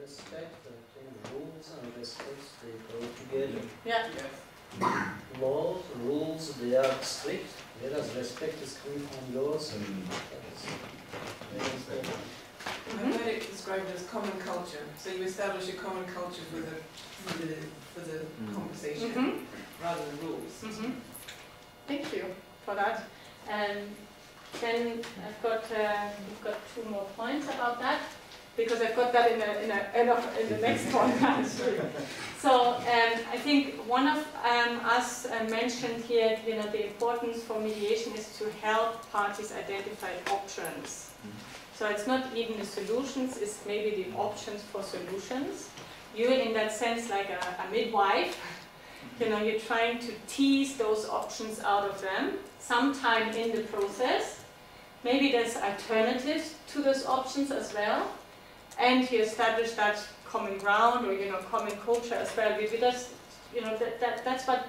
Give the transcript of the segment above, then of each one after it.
respect, I think rules and respect, they go together. Yeah. Laws, rules, they are strict, whereas respect is coming from yours. I've heard it described as common culture. So you establish a common culture for the conversation rather than rules. Thank you for that. Then I've got we've got 2 more points about that, because I've got that in the next one actually. So I think one of us mentioned here, the importance for mediation is to help parties identify options. So it's not even the solutions, it's maybe the options for solutions. You're in that sense like a midwife. You're trying to tease those options out of them sometime in the process. Maybe there's alternatives to those options as well. And you establish that common ground or common culture as well. Because that's what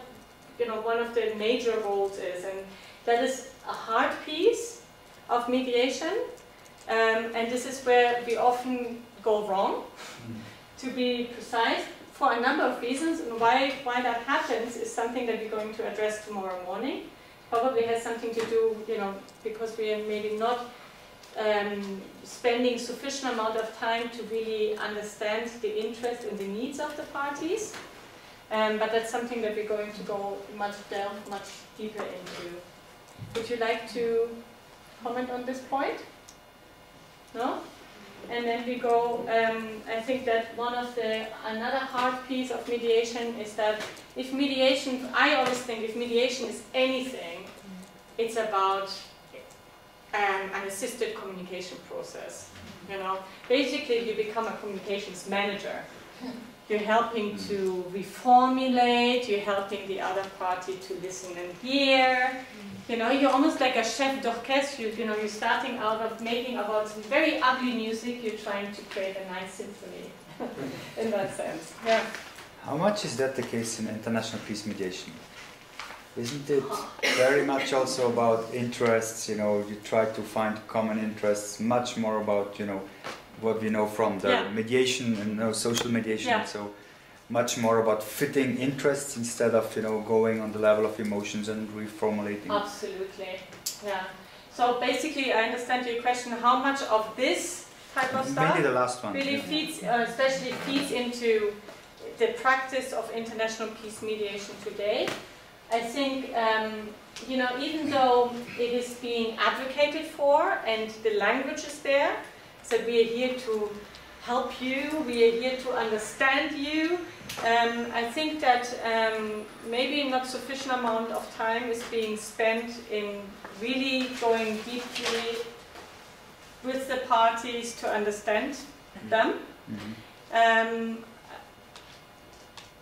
one of the major roles is, and that is a hard piece of mediation. And this is where we often go wrong, to be precise, for a number of reasons. And why that happens is something that we're going to address tomorrow morning. Probably has something to do, because we are maybe not spending sufficient amount of time to really understand the interest and the needs of the parties. But that's something that we're going to go delve much deeper into. Would you like to comment on this point? No? And then we go, I think that another hard piece of mediation is that if mediation, I always think if mediation is anything, it's about an assisted communication process. Basically you become a communications manager. You're helping to reformulate, you're helping the other party to listen and hear. You're almost like a chef d'orchestre. You're starting out of making about some very ugly music, you're trying to create a nice symphony in that sense. Yeah. How much is that the case in international peace mediation? Isn't it very much also about interests? You try to find common interests, much more about, what we know from the mediation and social mediation. So much more about fitting interests instead of, going on the level of emotions and reformulating. Absolutely, yeah. So basically, I understand your question, how much of this type of stuff maybe the last one really feeds, especially feeds into the practice of international peace mediation today. I think, even though it is being advocated for and the language is there, so we are here to help you, we are here to understand you, I think that maybe not sufficient amount of time is being spent in really going deeply with the parties to understand them.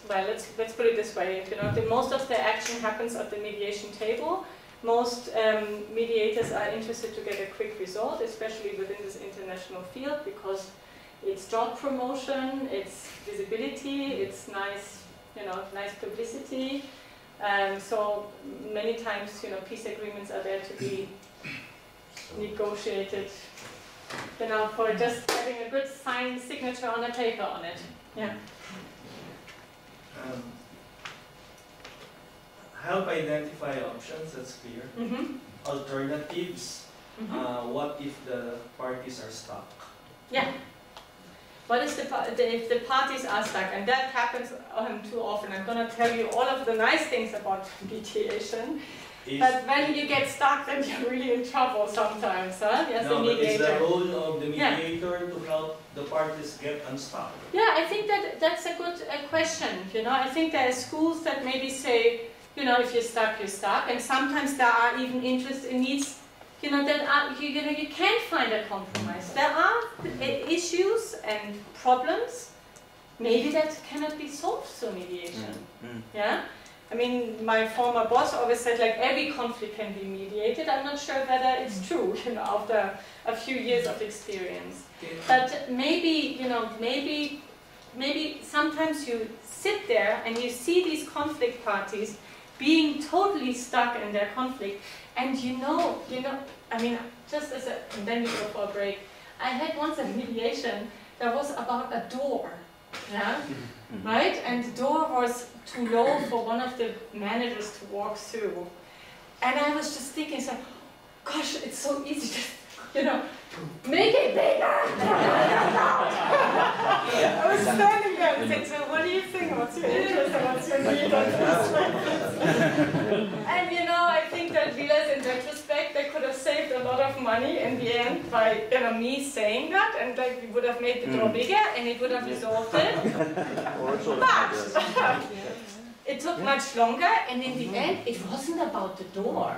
Well, let's put it this way. Most of the action happens at the mediation table. Most mediators are interested to get a quick result, especially within this international field, because it's job promotion, it's visibility, it's nice, nice publicity. So many times, peace agreements are there to be negotiated, for just having a good signed signature on a paper on it. Yeah. Help identify options, that's clear. Alternatives, what if the parties are stuck? Yeah. What is if the parties are stuck? And that happens too often. I'm going to tell you all of the nice things about mediation. But when you get stuck, then you're really in trouble sometimes, huh? Yes, no, but it's the role of the mediator to help the parties get unstuck. Yeah, I think that's a good question. I think there are schools that maybe say, if you're stuck, you're stuck. And sometimes there are even interests and needs, that are, you can't find a compromise. There are issues and problems, maybe that cannot be solved through mediation. Yeah. I mean, my former boss always said, like, every conflict can be mediated. I'm not sure whether it's true, after a few years of experience. But maybe, maybe sometimes you sit there and you see these conflict parties being totally stuck in their conflict, and I mean, just and then you go for a break. I had once a mediation that was about a door, yeah, right? And the door was too low for one of the managers to walk through. And I was just thinking, so, gosh, it's so easy to, you know, make it bigger! I was standing there and saying, so what do you think? What's your interest and what's your need? And you know, I think that realized in retrospect, they could have saved a lot of money in the end by, you know, me saying that, and like we would have made the door bigger and it would have resolved it. But it took much longer, and in the end, it wasn't about the door.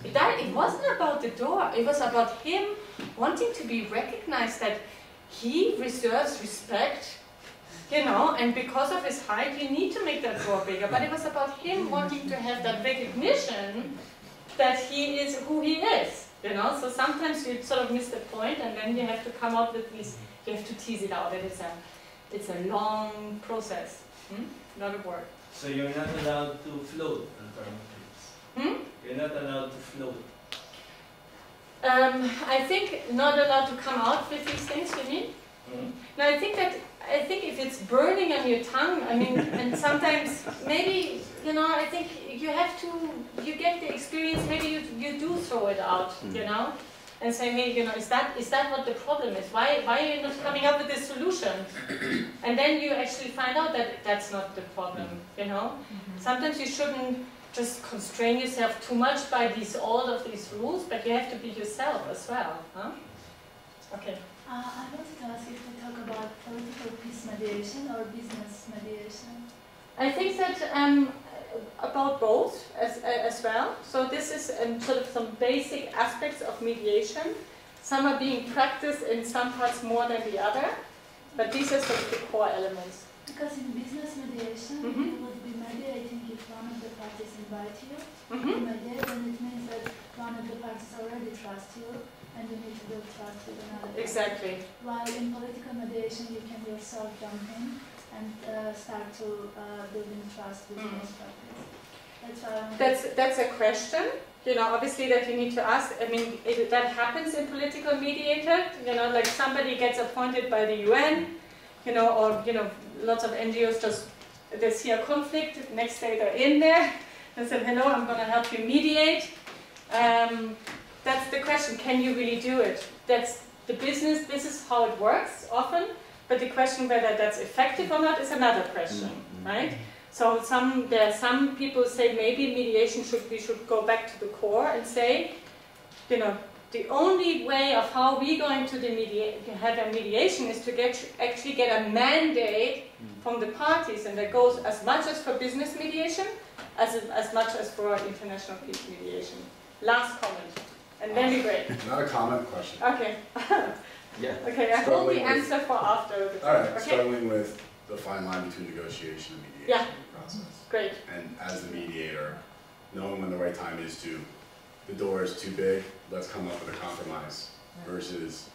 It wasn't about the door. It was about him wanting to be recognized that he reserves respect, you know, and because of his height, you need to make that door bigger. But it was about him wanting to have that recognition that he is who he is, you know. So sometimes you sort of miss the point, and then you have to come up with these. You have to tease it out. And it's a long process, not a word. So you're not allowed to float alternatives. You're not allowed to float. I think not allowed to come out with these things, you mean? No, I think if it's burning on your tongue, I mean, and sometimes maybe, you know, I think you have to, you get the experience, maybe you do throw it out, you know, and say, hey, you know, is that what the problem is? Why are you not coming up with a solution? And then you actually find out that that's not the problem, you know? Sometimes you shouldn't just constrain yourself too much by all of these rules, but you have to be yourself as well, huh? Okay. I wanted to ask you to talk about political peace mediation or business mediation. I think that about both as well. So this is sort of some basic aspects of mediation. Some are being practiced in some parts more than the other, but these are sort of the core elements. Because in business mediation, you would be mediating if one of the parties invite you to mediate, and it means that one of the parties already trusts you, and you need to build trust with another party. Exactly. While in political mediation, you can yourself jump in and start to building trust with those parties. That's why that's a question, you know, obviously that you need to ask. I mean, that happens in political mediator, you know, like somebody gets appointed by the UN, you know, or, you know, lots of NGOs just, they see a conflict, next day they're in there, and say, hello, I'm going to help you mediate. That's the question, can you really do it? That's the business, this is how it works often, but the question whether that's effective or not is another question, right? So there are some people say maybe mediation we should go back to the core and say, you know, the only way of how we're going to have a mediation is to actually get a mandate from the parties, and that goes as much as for business mediation as much as for international peace mediation. Last comment, and then we break. Not a comment, question. Okay. Yeah. Okay, I hold the answer for after the break. All right, Okay? struggling with the fine line between negotiation and mediation process. Great. And as the mediator, knowing when the right time is to, the door is too big, let's come up with a compromise, versus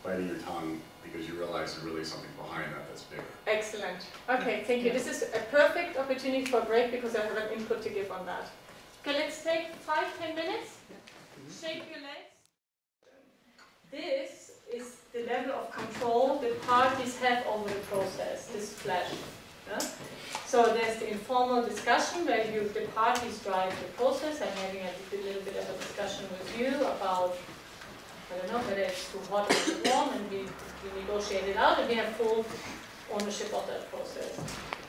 biting your tongue because you realize there's really something behind that that's bigger. Excellent. Okay, thank you. This is a perfect opportunity for a break because I have an input to give on that. Okay, let's take 5-10 minutes. Shake your legs. This is the level of control the parties have over the process, this flash. So there's the informal discussion where the parties drive the process. I'm having a little bit of a discussion with you about, I don't know, whether it's too hot or too warm, and we negotiate it out, and we have full ownership of that process.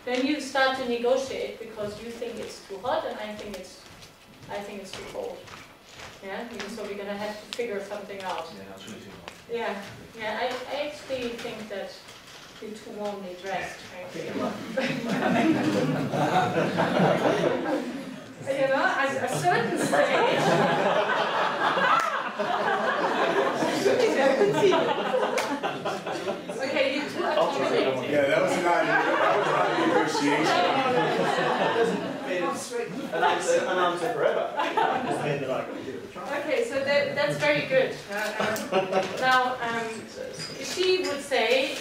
Then you start to negotiate because you think it's too hot, and I think it's too cold. Yeah, so we're gonna have to figure something out. Yeah, it's really too hot. Yeah, yeah. I actually think that you're too warmly dressed, frankly. You know, at a certain stage. Okay, you too accommodating. Yeah, that was not negotiation. An answer forever. Okay, so that's very good. Now, she would say,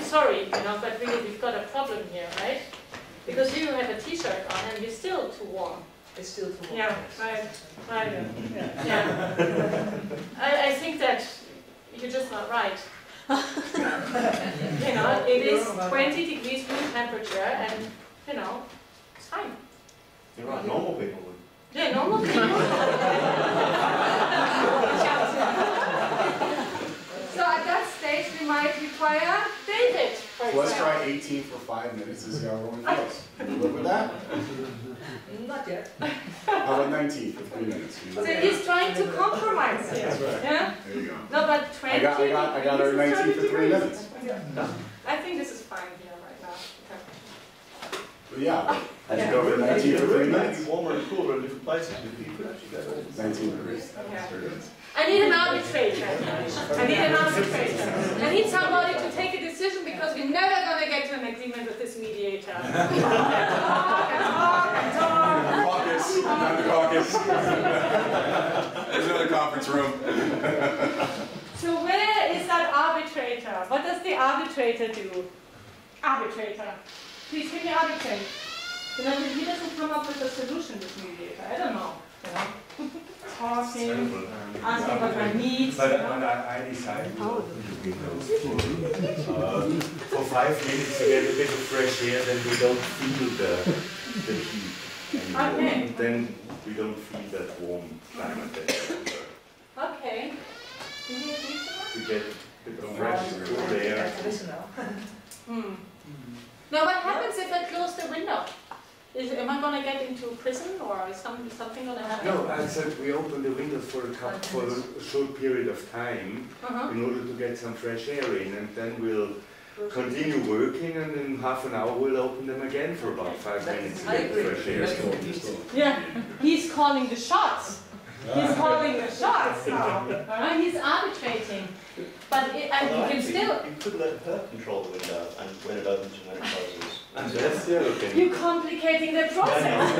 sorry, you know, but really we've got a problem here, right? Because you have a t-shirt on and you're still too warm. It's still too hot. Yeah, yeah. I think that you're just not right. You know, it is 20 degrees room temperature, and you know, it's fine. You're right, normal people would. Yeah, normal people. So at that stage, we might require David, for Let's example. try 18 for 5 minutes to see how everyone feels. Can you live with that? Not yet. How about 19 for 3 minutes? Can you So live with he's trying to compromise here. That's right. Yeah? that? There you go. No, but 20 I got her degrees is 19 for 3 degrees. minutes. I think this is fine here right now. But yeah, And Yeah. you go with 19 for 3 It might minutes. be warmer and cooler in different places, but you could actually go with 19 degrees. Yeah. There it is. I need an arbitrator. I need an arbitrator. I need somebody to take a decision because we're never going to get to an agreement with this mediator. And talk and talk and talk. Caucus, not the caucus. There's another conference room. So where is that arbitrator? What does the arbitrator do? Arbitrator. Please give me arbitrate. You know, he doesn't come up with a solution, this mediator. I don't know. You know? Talking, asking what I need. But You know? I decided to open the windows for 5 minutes to get a bit of fresh air, then we don't feel the heat. And Okay. then we don't feel that warm climate that Okay. Do you agree to that? we get a bit of fresh, cool air. Hmm. Now, what happens if I close the window? Am I going to get into prison, or is something going to happen? No, I said we open the windows for a short period of time Uh-huh. in order to get some fresh air in, and then we'll continue working, and in half an hour we'll open them again for about 5 minutes to I get agree. fresh air. Yeah, he's calling the shots. He's calling the shots now. He's arbitrating. But you can still... You could let her control the window and when it opens and when it closes. And that's the other thing. You're complicating the process.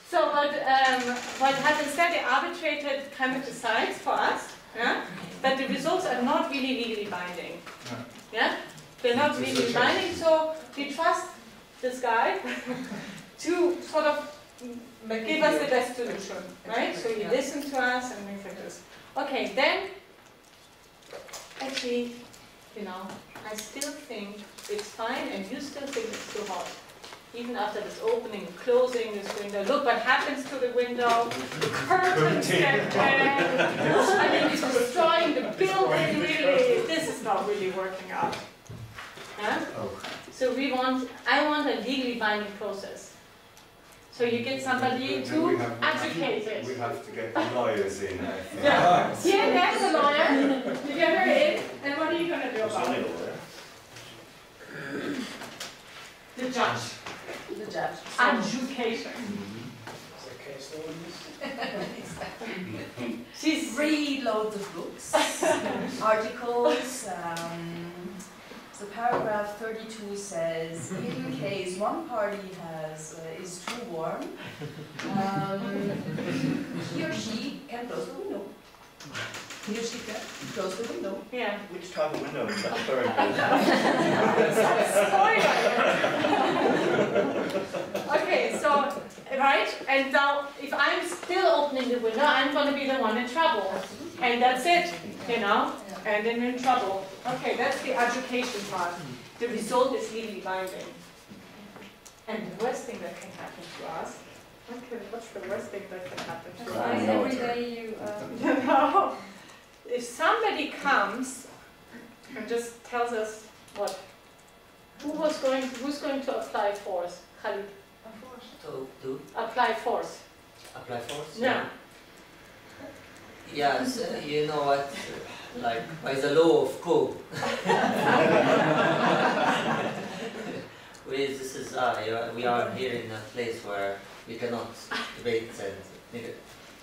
So what happens there, the arbitrator kind of decides for us, yeah, that the results are not really legally binding. Yeah? They're not legally binding, so we trust this guy to sort of give us the best solution, right? So you listen to us and things like this. Okay, then, actually, you know, I still think it's fine, and you still think it's too hot. Even after this opening, closing this window. Look what happens to the window. The curtains get bent. I mean, it's destroying the building, really. This is not really working out. Yeah? So I want a legally binding process. So you get somebody to advocate it. We have to get the lawyers in, I think. Yeah. Here, there's a lawyer. You get her in, and what are you going to do about it? The judge. The judge. Adjudication. She's Read loads of books, articles. So paragraph 32 says, in case one party is too warm, he or she can close the window. He or she can close the window. yeah. Which type of window is that? Very Spoiler. Okay, so right, and now if I'm still opening the window, I'm going to be the one in trouble, and that's it, you know, and then in trouble. Okay, that's the education part. The result is legally binding. And the worst thing that can happen to us. Okay, what's the worst thing that can happen to us? Like every day you... You know, if somebody comes and just tells us what, who's going to apply force? Khalid, To apply force. apply force? Yeah. Yes, you know what, like by the law of Co. We are here in a place where we cannot debate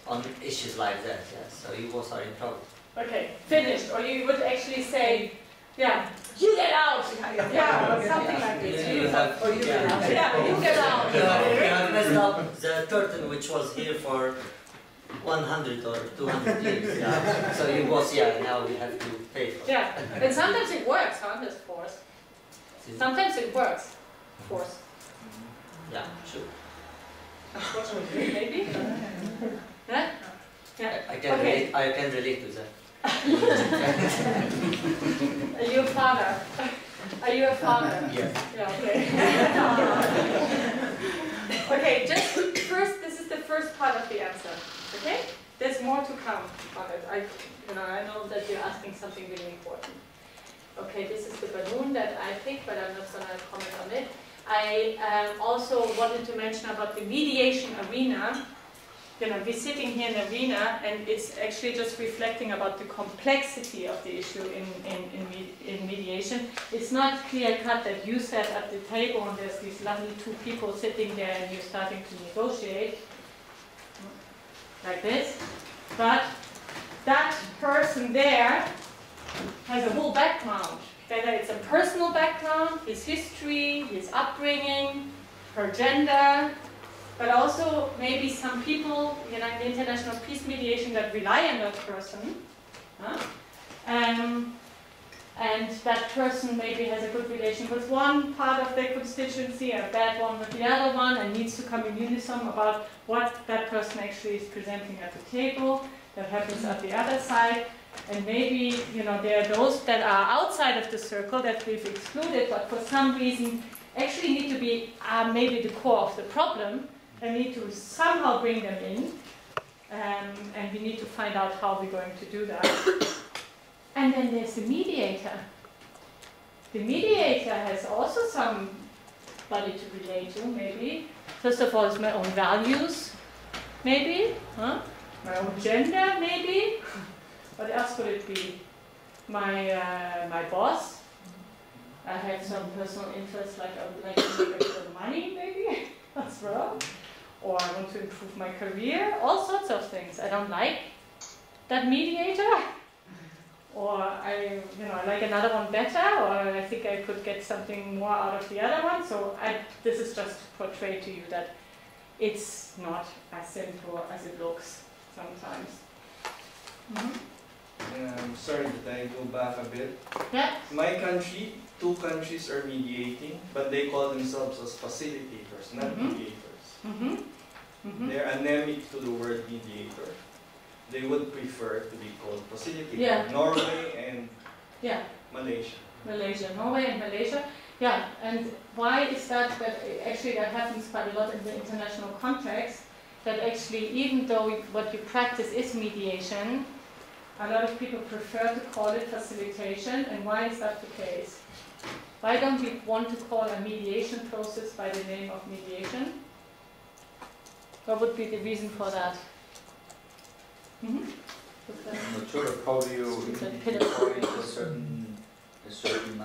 on issues like that, yes, so you both are in trouble. Okay, finished. Or you would actually say, yeah, you get out. Yeah, or something like this. You have, Yeah, you get out. You have messed up the curtain which was here for 100 or 200 years, yeah. So you both, now we have to pay for it. Yeah, and sometimes it works, huh, this force. Sometimes it works, force. Yeah, sure. Unfortunately, maybe. I can relate to that. Are you a father? Are you a father? Yes. Yeah, okay. Okay, just first, this is the first part of the answer. Okay? There's more to come on it. I know that you're asking something really important. Okay, this is the balloon that I picked, but I'm not going to comment on it. I also wanted to mention about the mediation arena. We're sitting here in the arena, and it's actually just reflecting about the complexity of the issue in mediation. It's not clear-cut that you sat at the table and there's these lovely two people sitting there and you're starting to negotiate like this. But that person there has a whole background. Whether it's a personal background, his history, his upbringing, her gender, but also maybe some people, in the international peace mediation that rely on that person. And that person maybe has a good relation with one part of their constituency, a bad one with the other one, and needs to come in unison about what that person actually is presenting at the table. That happens at the other side. And maybe, there are those that are outside of the circle that we've excluded, but for some reason actually need to be maybe the core of the problem, and need to somehow bring them in. And we need to find out how we're going to do that. And then there's the mediator. The mediator has also somebody to relate to, maybe. First of all, it's my own values, maybe. My own gender, maybe. What else could it be? My boss. I have some personal interests, like I would like to make a bit of money, maybe. That's wrong. Or I want to improve my career. All sorts of things. I don't like that mediator. Or I like another one better. Or I think I could get something more out of the other one. So this is just to portray to you that it's not as simple as it looks sometimes. Sorry that I go back a bit. Yeah. My country, 2 countries are mediating, but they call themselves as facilitators, not mediators. They're anemic to the word mediator. They would prefer to be called facilitator. Yeah. Norway and Malaysia. Norway and Malaysia. Yeah, and why is that? That actually that happens quite a lot in the international context. That actually, even though what you practice is mediation, a lot of people prefer to call it facilitation. And why is that the case? Why don't we want to call a mediation process by the name of mediation? What would be the reason for that? I'm not sure. How do you call it a certain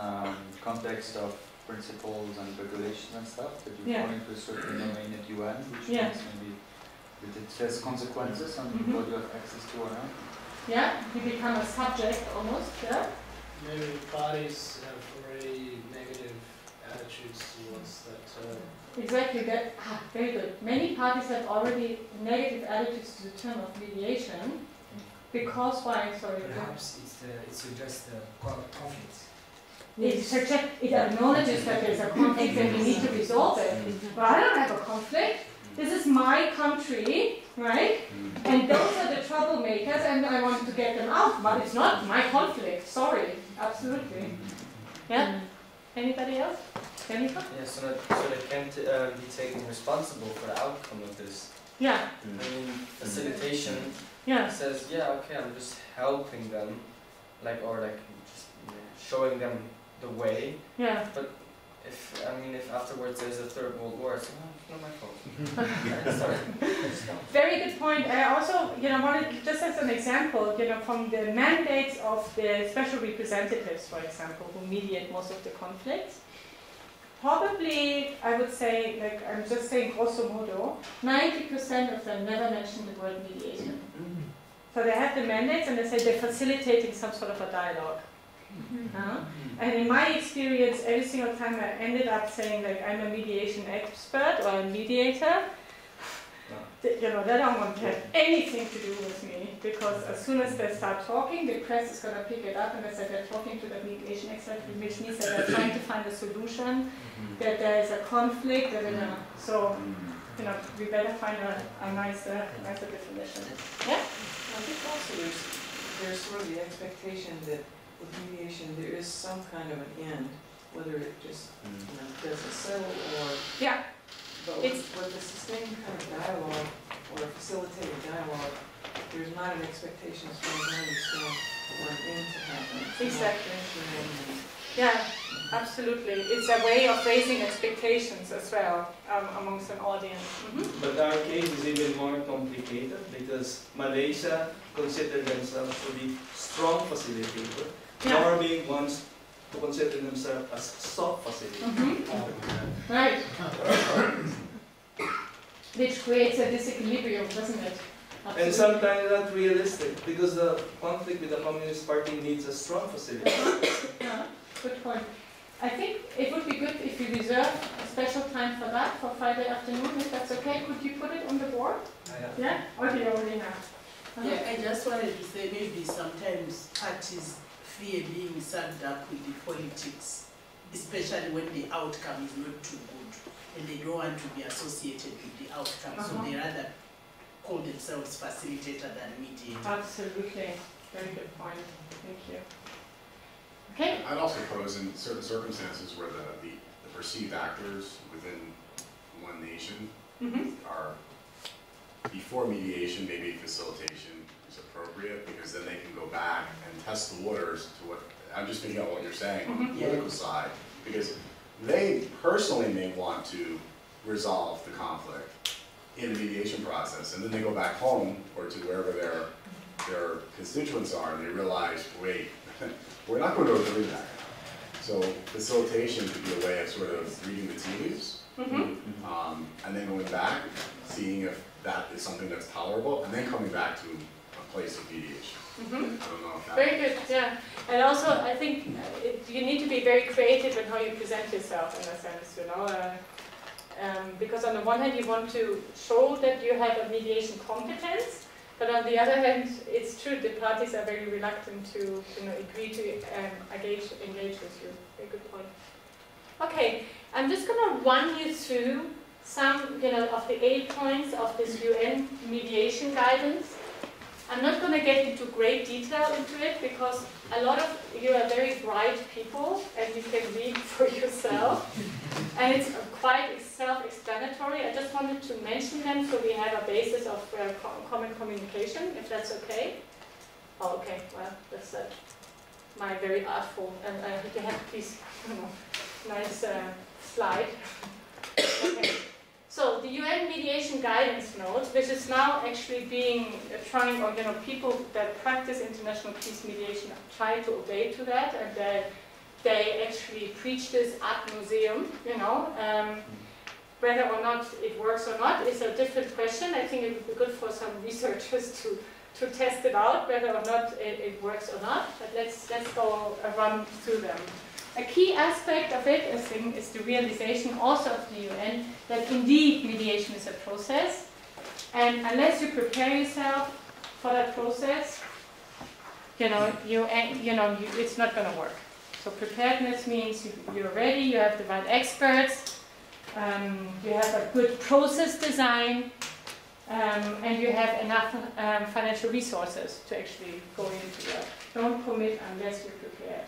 context of principles and regulations and stuff that you fall into a certain domain at UN, which means maybe that it has consequences on what you have access to or not? Yeah, you become a subject almost, yeah? Maybe parties have very negative attitudes towards that. Exactly, that. Very good. Many parties have already negative attitudes to the term of mediation. Because why? Sorry. Perhaps it suggests the conflict. It acknowledges that there's a conflict and we need to resolve it. But I don't have a conflict. This is my country, right? And those are the troublemakers, and I want to get them out. But it's not my conflict. Sorry. Absolutely. Yeah. Anybody else? Jennifer? Yeah, so they can't be taken responsible for the outcome of this. Yeah. I mean, facilitation says, yeah, okay, I'm just helping them, just showing them the way. Yeah. But if afterwards there's a third world war, it's not my fault. Sorry. Very good point. I also, wanted, just as an example, from the mandates of the special representatives, for example, who mediate most of the conflicts. Probably, I would say, I'm just saying grosso modo, 90% of them never mention the word mediation. So they have the mandates and they say they're facilitating some sort of a dialogue. And in my experience, every single time I ended up saying I'm a mediation expert or a mediator, they don't want to have anything to do with me, because as soon as they start talking, the press is going to pick it up and they say they're talking to the mediation expert, which means that they're trying to find a solution, that there is a conflict, so you know, we better find a nicer definition. Yeah? I think also there's sort of the expectation that with mediation there is some kind of an end, whether it just doesn't settle or but with the sustained kind of dialogue or a facilitated dialogue, there's not an expectation as far as I understand for an end to happen. Exactly. Yeah, absolutely. It's a way of raising expectations as well amongst an audience. But our case is even more complicated because Malaysia consider themselves to be strong facilitator, nor being ones to consider themselves as soft facilitator. Right. Which creates a disequilibrium, doesn't it? Absolutely. And sometimes not realistic because the conflict with the Communist Party needs a strong facilitator. Yeah, good point. I think it would be good if you reserve a special time for that for Friday afternoon, if that's okay. Could you put it on the board? Yeah? Okay, already now. Yeah, I just wanted to say maybe sometimes parties fear being sucked up with the politics, especially when the outcome is not too good and they don't want to be associated with the outcome, so they rather call themselves facilitator than mediator. Absolutely. Very good point. Thank you. Okay. I'd also pose in certain circumstances where the perceived actors within one nation are, before mediation, maybe facilitation is appropriate because then they can go back and test the waters to what, I'm just thinking about what you're saying on the political side, because they personally may want to resolve the conflict in the mediation process, and then they go back home or to wherever their constituents are, and they realize, wait, we're not going to agree to that. So facilitation could be a way of sort of reading the tea leaves, and then going back, seeing if that is something that's tolerable, and then coming back to a place of mediation. I don't know if that very good, yeah. And also, I think you need to be very creative in how you present yourself, in a sense, you know. Because on the one hand, you want to show that you have a mediation competence, but on the other hand, it's true the parties are very reluctant to, agree to engage with you. Very good point. Okay, I'm just going to run you through some, of the 8 points of this UN mediation guidance. I'm not going to get into great detail into it because a lot of you are very bright people and you can read for yourself. And it's quite self-explanatory. I just wanted to mention them so we have a basis of common communication, if that's okay. Oh, okay. Well, that's my very artful, and you have this nice slide. Okay. So the UN mediation guidance notes, which is now actually being trying, or people that practice international peace mediation try to obey to that, and they actually preach this ad nauseum. Whether or not it works or not is a different question. I think it would be good for some researchers to test it out, whether or not it works or not. But let's go run through them. A key aspect of it, I think, is the realization also of the UN that indeed mediation is a process, and unless you prepare yourself for that process, it's not going to work. So preparedness means you're ready, you have the right experts, you have a good process design, and you have enough financial resources to actually go into that. Don't commit unless you're prepared.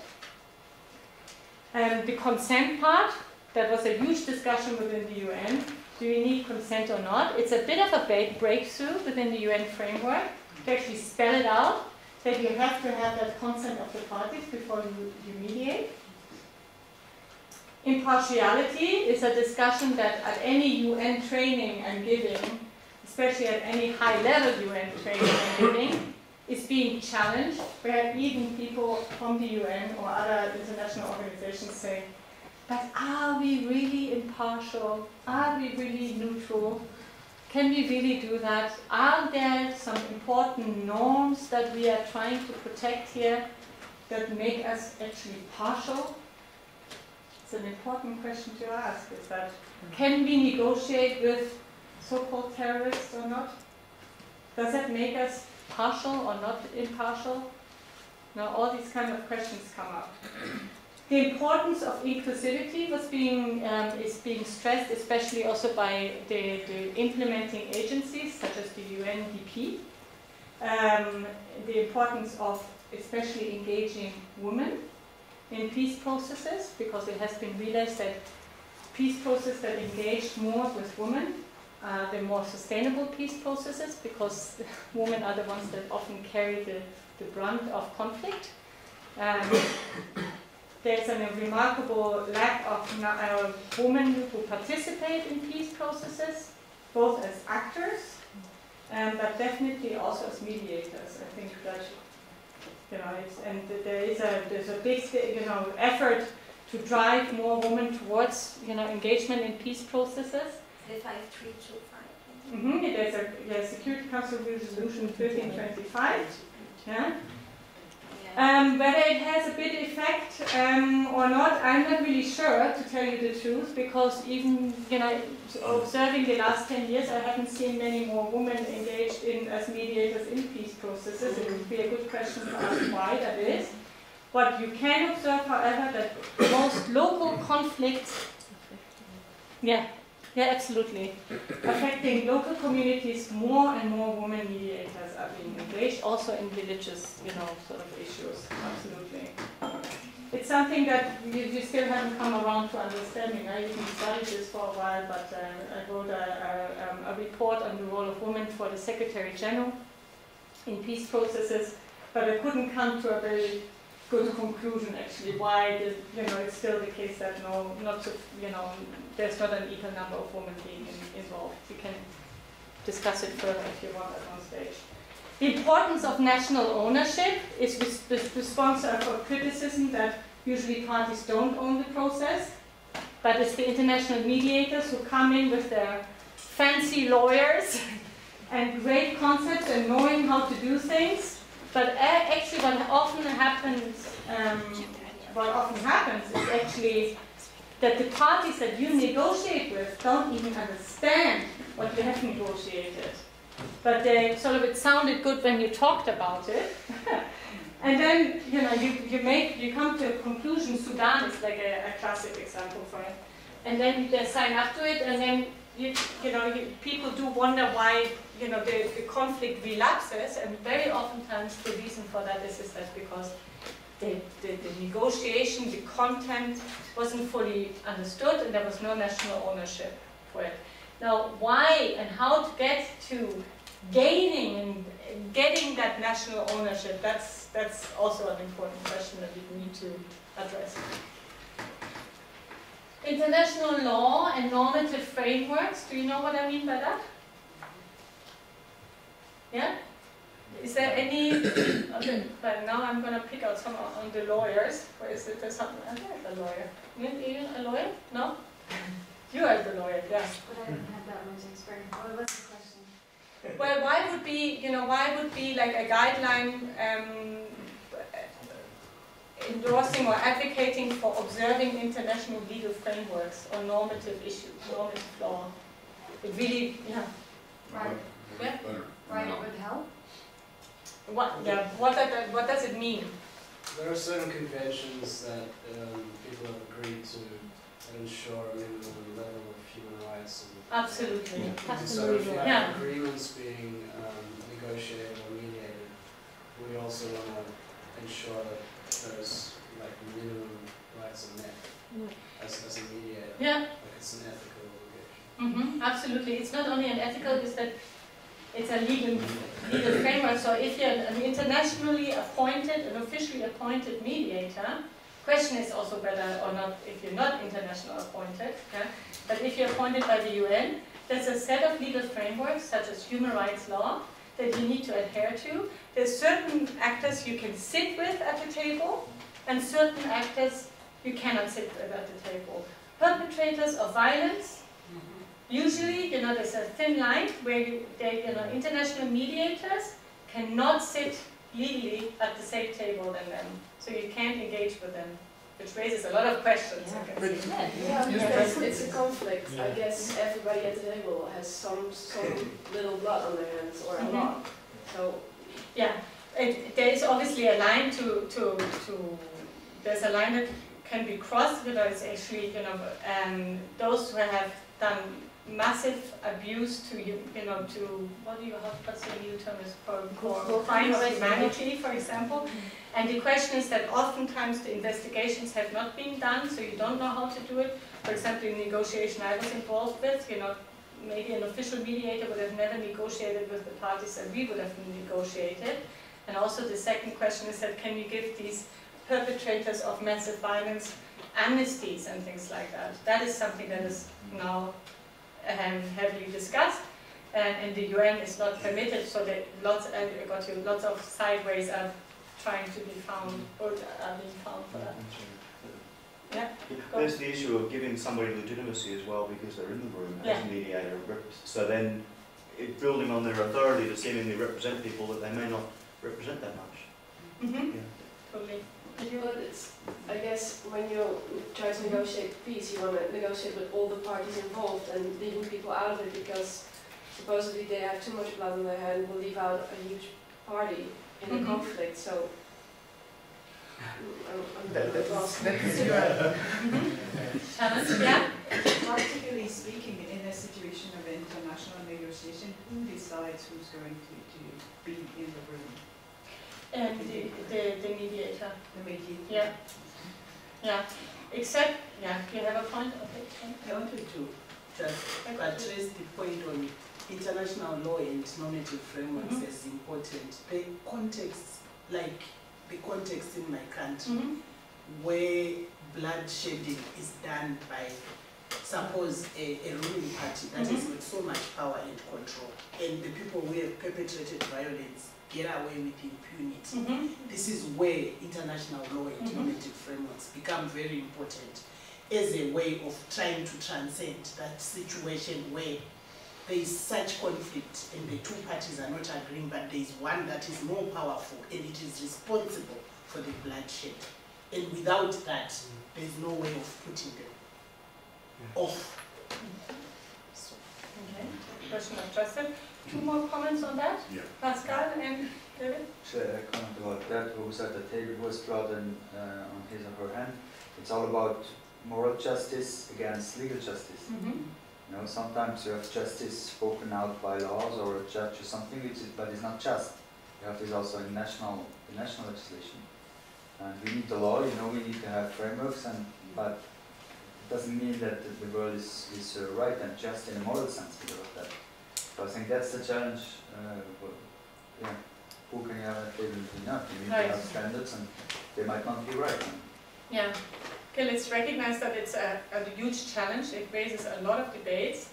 The consent part, that was a huge discussion within the UN. Do you need consent or not? It's a bit of a breakthrough within the UN framework to actually spell it out, that you have to have that consent of the parties before you mediate. Impartiality is a discussion that at any UN training and giving, especially at any high-level UN training and giving, is being challenged, where even people from the UN or other international organizations say, but are we really impartial? Are we really neutral? Can we really do that? Are there some important norms that we are trying to protect here that make us actually partial? It's an important question to ask, is that, can we negotiate with so-called terrorists or not? Does that make us partial or not impartial? Now all these kind of questions come up. The importance of inclusivity was is being stressed, especially also by the implementing agencies such as the UNDP. The importance of especially engaging women in peace processes, because it has been realized that peace processes that engage more with women are the more sustainable peace processes, because women are the ones that often carry the brunt of conflict. There's a remarkable lack of women who participate in peace processes, both as actors, but definitely also as mediators. I think that there's a big effort to drive more women towards engagement in peace processes. The 5325. There's a Security Council Resolution 1325. Yeah. Whether it has a big effect or not, I'm not really sure, to tell you the truth, because even observing the last 10 years, I haven't seen many more women engaged as mediators in peace processes. It would be a good question to ask why that is. But you can observe, however, that most local conflicts, absolutely, affecting local communities, more and more women mediators are being engaged, also in religious, sort of issues. Absolutely. It's something that you still haven't come around to understanding. I even studied this for a while, but I wrote a report on the role of women for the Secretary General in peace processes, but I couldn't come to a very good conclusion actually why it's still the case that there's not an equal number of women being involved. We can discuss it further if you want at one stage. The importance of national ownership is the response of criticism that usually parties don't own the process, but it's the international mediators who come in with their fancy lawyers and great concepts and knowing how to do things. But actually what often happens is actually that the parties that you negotiate with don't even understand what you have negotiated. But it sounded good when you talked about it. And then, you come to a conclusion. Sudan is like a classic example for it. And then they sign up to it, and then people do wonder why the conflict relapses, and very oftentimes the reason for that is that because the negotiation, the content wasn't fully understood, and there was no national ownership for it. Now, why and how to get to gaining and getting that national ownership, that's also an important question that we need to address. International law and normative frameworks. Do you know what I mean by that? Yeah? Is there any... Okay, but now I'm going to pick out some on the lawyers. Where is it? There's something. I'm a lawyer. Are you a lawyer? No? You are the lawyer, yeah. But I don't have that much experience. What was the question? Well, why would be like a guideline endorsing or advocating for observing international legal frameworks on normative issues, normative law? It really, Right. Yeah. Right, it would help. What does it mean? There are certain conventions that people have agreed to ensure a minimum level of human rights. And absolutely. So if you have agreements being negotiated or mediated, we also want to ensure that there's like minimum rights are met as a mediator. Yeah. Like it's an ethical obligation. Absolutely. It's not only an ethical, it's that it's a legal framework. So if you're an internationally appointed, an officially appointed mediator, question is also whether or not if you're not international appointed, but if you're appointed by the UN, there's a set of legal frameworks such as human rights law that you need to adhere to. There's certain actors you can sit with at the table, and certain actors you cannot sit with at the table. Perpetrators of violence, usually, there's a thin line where international mediators cannot sit legally at the same table than them. So you can't engage with them, which raises a lot of questions. It's a conflict. I guess everybody at the table has some little blood on their hands, or a lot. So yeah, there is obviously a line there's a line that can be crossed, but it's actually, you know, those who have done massive abuse to, you know, to, what's the new term is for crimes of humanity, for example. And the question is that oftentimes the investigations have not been done, so you don't know how to do it. For example, in negotiation I was involved with, you know, maybe an official mediator would have never negotiated with the parties that we would have negotiated. And also the second question is that can you give these perpetrators of massive violence amnesties and things like that? That is something that is now heavily discussed, and the UN is not permitted, so that lots of sideways are trying to be found, or are being found for that. Yeah. There's the issue of giving somebody legitimacy as well because they're in the room as a mediator. So then, building on their authority to seemingly represent people that they may not represent that much. Mm-hmm. Totally. But it's, I guess, when you try to negotiate peace, you want to negotiate with all the parties involved and leaving people out of it because supposedly they have too much blood on their hand, will leave out a huge party in a conflict. So I'm lost. Challenge, yeah? Practically speaking, in a situation of international negotiation, who decides who's going to be in the room? And the mediator. The mediator. Yeah. Yeah. Except, yeah, you have a point? Okay. I wanted to just address the point on international law and normative frameworks as important. The context, like the context in my country, where bloodshedding is done by, suppose, a ruling party that has got so much power and control, and the people who have perpetrated violence get away with impunity. This is where international law and normative frameworks become very important as a way of trying to transcend that situation where there is such conflict and the two parties are not agreeing, but there is one that is more powerful and it is responsible for the bloodshed. And without that, there is no way of putting them off. Okay, question of Justin. Two more comments on that? Yeah. Pascal and David? Sure, a comment about that. Who was at the table was brought in on his or her hand. It's all about moral justice against legal justice. You know, sometimes you have justice spoken out by laws or a judge or something, but it's not just. You have this also in national legislation. And we need the law, you know, we need to have frameworks, but it doesn't mean that the world is right and just in a moral sense because of that. So I think that's the challenge. Yeah, who can you have at the table? You need to have standards, and they might not be right. Yeah. Okay, let's recognize that it's a huge challenge. It raises a lot of debates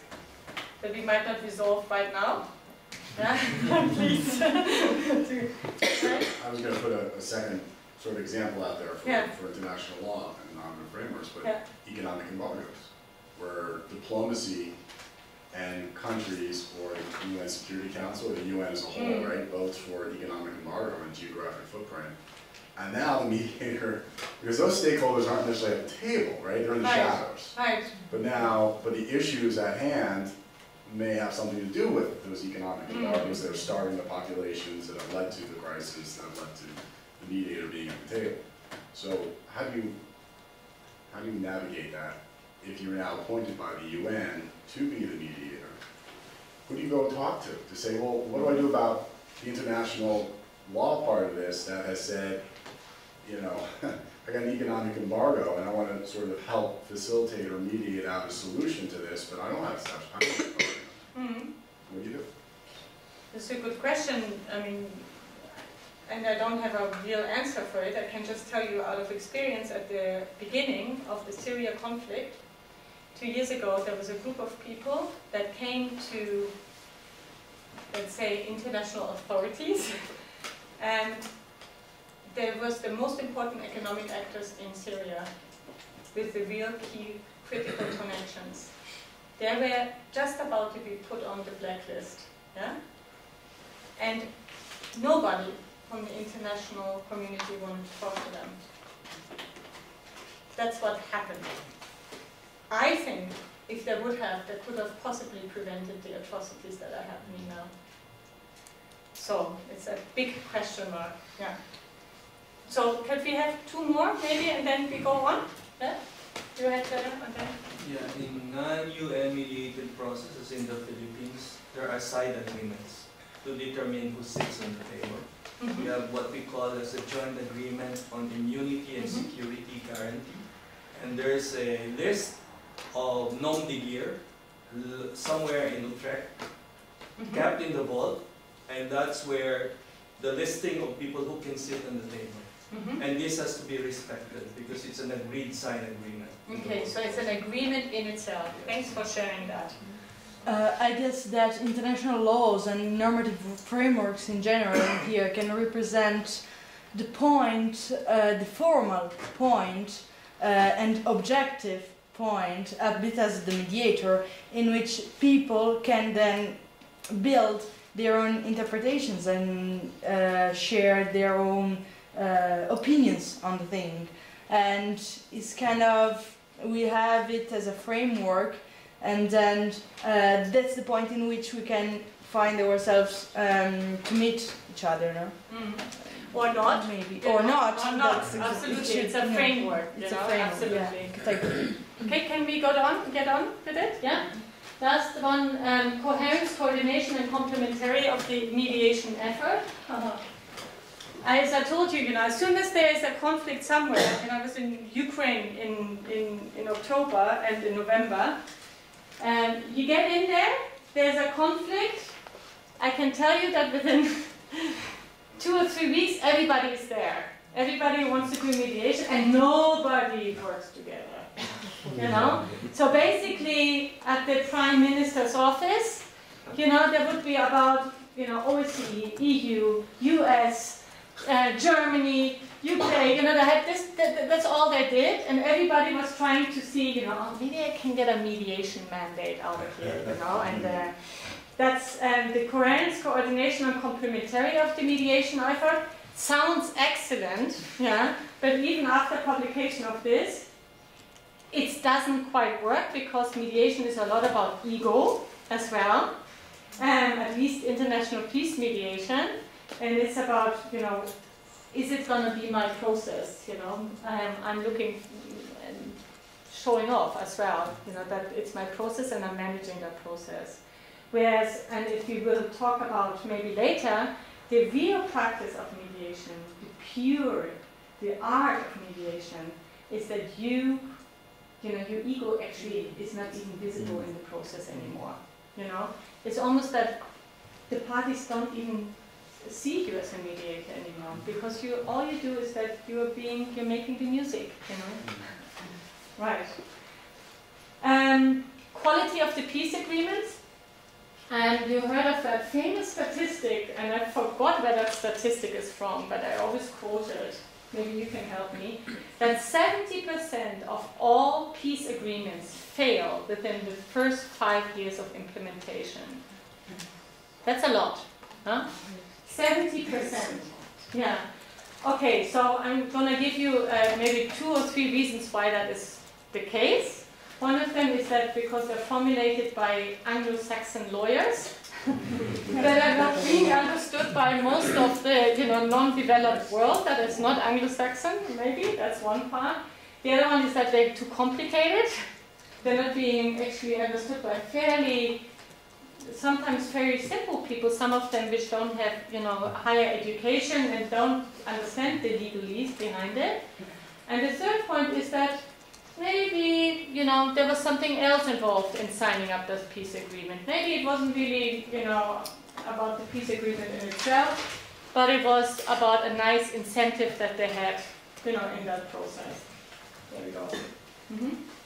that we might not resolve right now. Yeah, please. I was going to put a second sort of example out there for international law and normative frameworks, but economic embargoes, where diplomacy and countries or the UN Security Council, or the UN as a whole, right, votes for an economic embargo and geographic footprint. And now the mediator, because those stakeholders aren't necessarily at the table, right? They're in the shadows. Right. But the issues at hand may have something to do with those economic embargoes that are starving the populations that have led to the crisis, that have led to the mediator being at the table. So how do you navigate that if you're now appointed by the UN to be the mediator? Who do you go talk to say, well, what do I do about the international law part of this that has said, you know, I got an economic embargo and I want to sort of help facilitate or mediate out a solution to this, but I don't have such. What do you do? That's a good question. I mean, and I don't have a real answer for it. I can just tell you out of experience at the beginning of the Syria conflict, 2 years ago, there was a group of people that came to, let's say, international authorities, and there was the most important economic actors in Syria with the real key critical connections. They were just about to be put on the blacklist, yeah? And nobody from the international community wanted to talk to them. That's what happened. I think if they would have, they could have possibly prevented the atrocities that are happening now. So it's a big question mark, yeah. So could we have two more maybe and then we go on? Yeah? You had okay. Yeah, in non-UN mediated processes in the Philippines, there are side agreements to determine who sits on the table. Mm-hmm. We have what we call as a joint agreement on immunity and security guarantee. And there's a list of nom de guerre somewhere in Utrecht, kept in the vault, and that's where the listing of people who can sit on the table. And this has to be respected because it's an agreed signed agreement. Okay, so it's an agreement in itself. Thanks for sharing that. I guess that international laws and normative frameworks in general here can represent the point, the formal point and objective point, a bit as the mediator, in which people can then build their own interpretations and share their own opinions on the thing. And it's kind of, we have it as a framework, and then that's the point in which we can find ourselves to meet each other, no? Or not, maybe. Or not. Absolutely, it's a framework. It's a framework. Absolutely. Yeah. Okay, can we get on with it? Yeah. Last one, coherence, coordination, and complementary of the mediation effort. As I told you, as soon as there is a conflict somewhere, and I was in Ukraine in October and in November, you get in there, there's a conflict, I can tell you that within 2 or 3 weeks, everybody is there. Everybody wants to do mediation, and nobody works together. So basically, at the Prime Minister's office, there would be about, OSCE, EU, US, Germany, UK, they had this, that's all they did, and everybody was trying to see, maybe I can get a mediation mandate out of here, and that's the coherence, coordination, and complementary of the mediation effort. Sounds excellent, but even after publication of this, it doesn't quite work because mediation is a lot about ego as well, at least international peace mediation. And it's about, is it going to be my process? I'm looking and showing off as well, that it's my process and I'm managing that process. Whereas, and if we will talk about maybe later, the real practice of mediation, the art of mediation, is that your ego actually is not even visible in the process anymore. It's almost that the parties don't even see you as a mediator anymore, because all you do is that you're making the music, Right. Quality of the peace agreements. And you heard of that famous statistic, and I forgot where that statistic is from, but I always quote it. Maybe you can help me. That 70% of all peace agreements fail within the first 5 years of implementation. That's a lot, huh? 70%. Yeah. Okay, so I'm going to give you maybe 2 or 3 reasons why that is the case. One of them is that because they're formulated by Anglo-Saxon lawyers that are not being understood by most of the non-developed world that is not Anglo-Saxon, maybe, that's one part. The other one is that they're too complicated. They're not being actually understood by sometimes very simple people, some of them which don't have higher education and don't understand the legalese behind it. And the third point is that maybe, there was something else involved in signing up this peace agreement. Maybe it wasn't really, about the peace agreement in itself, but it was about a nice incentive that they had, in that process. There we go.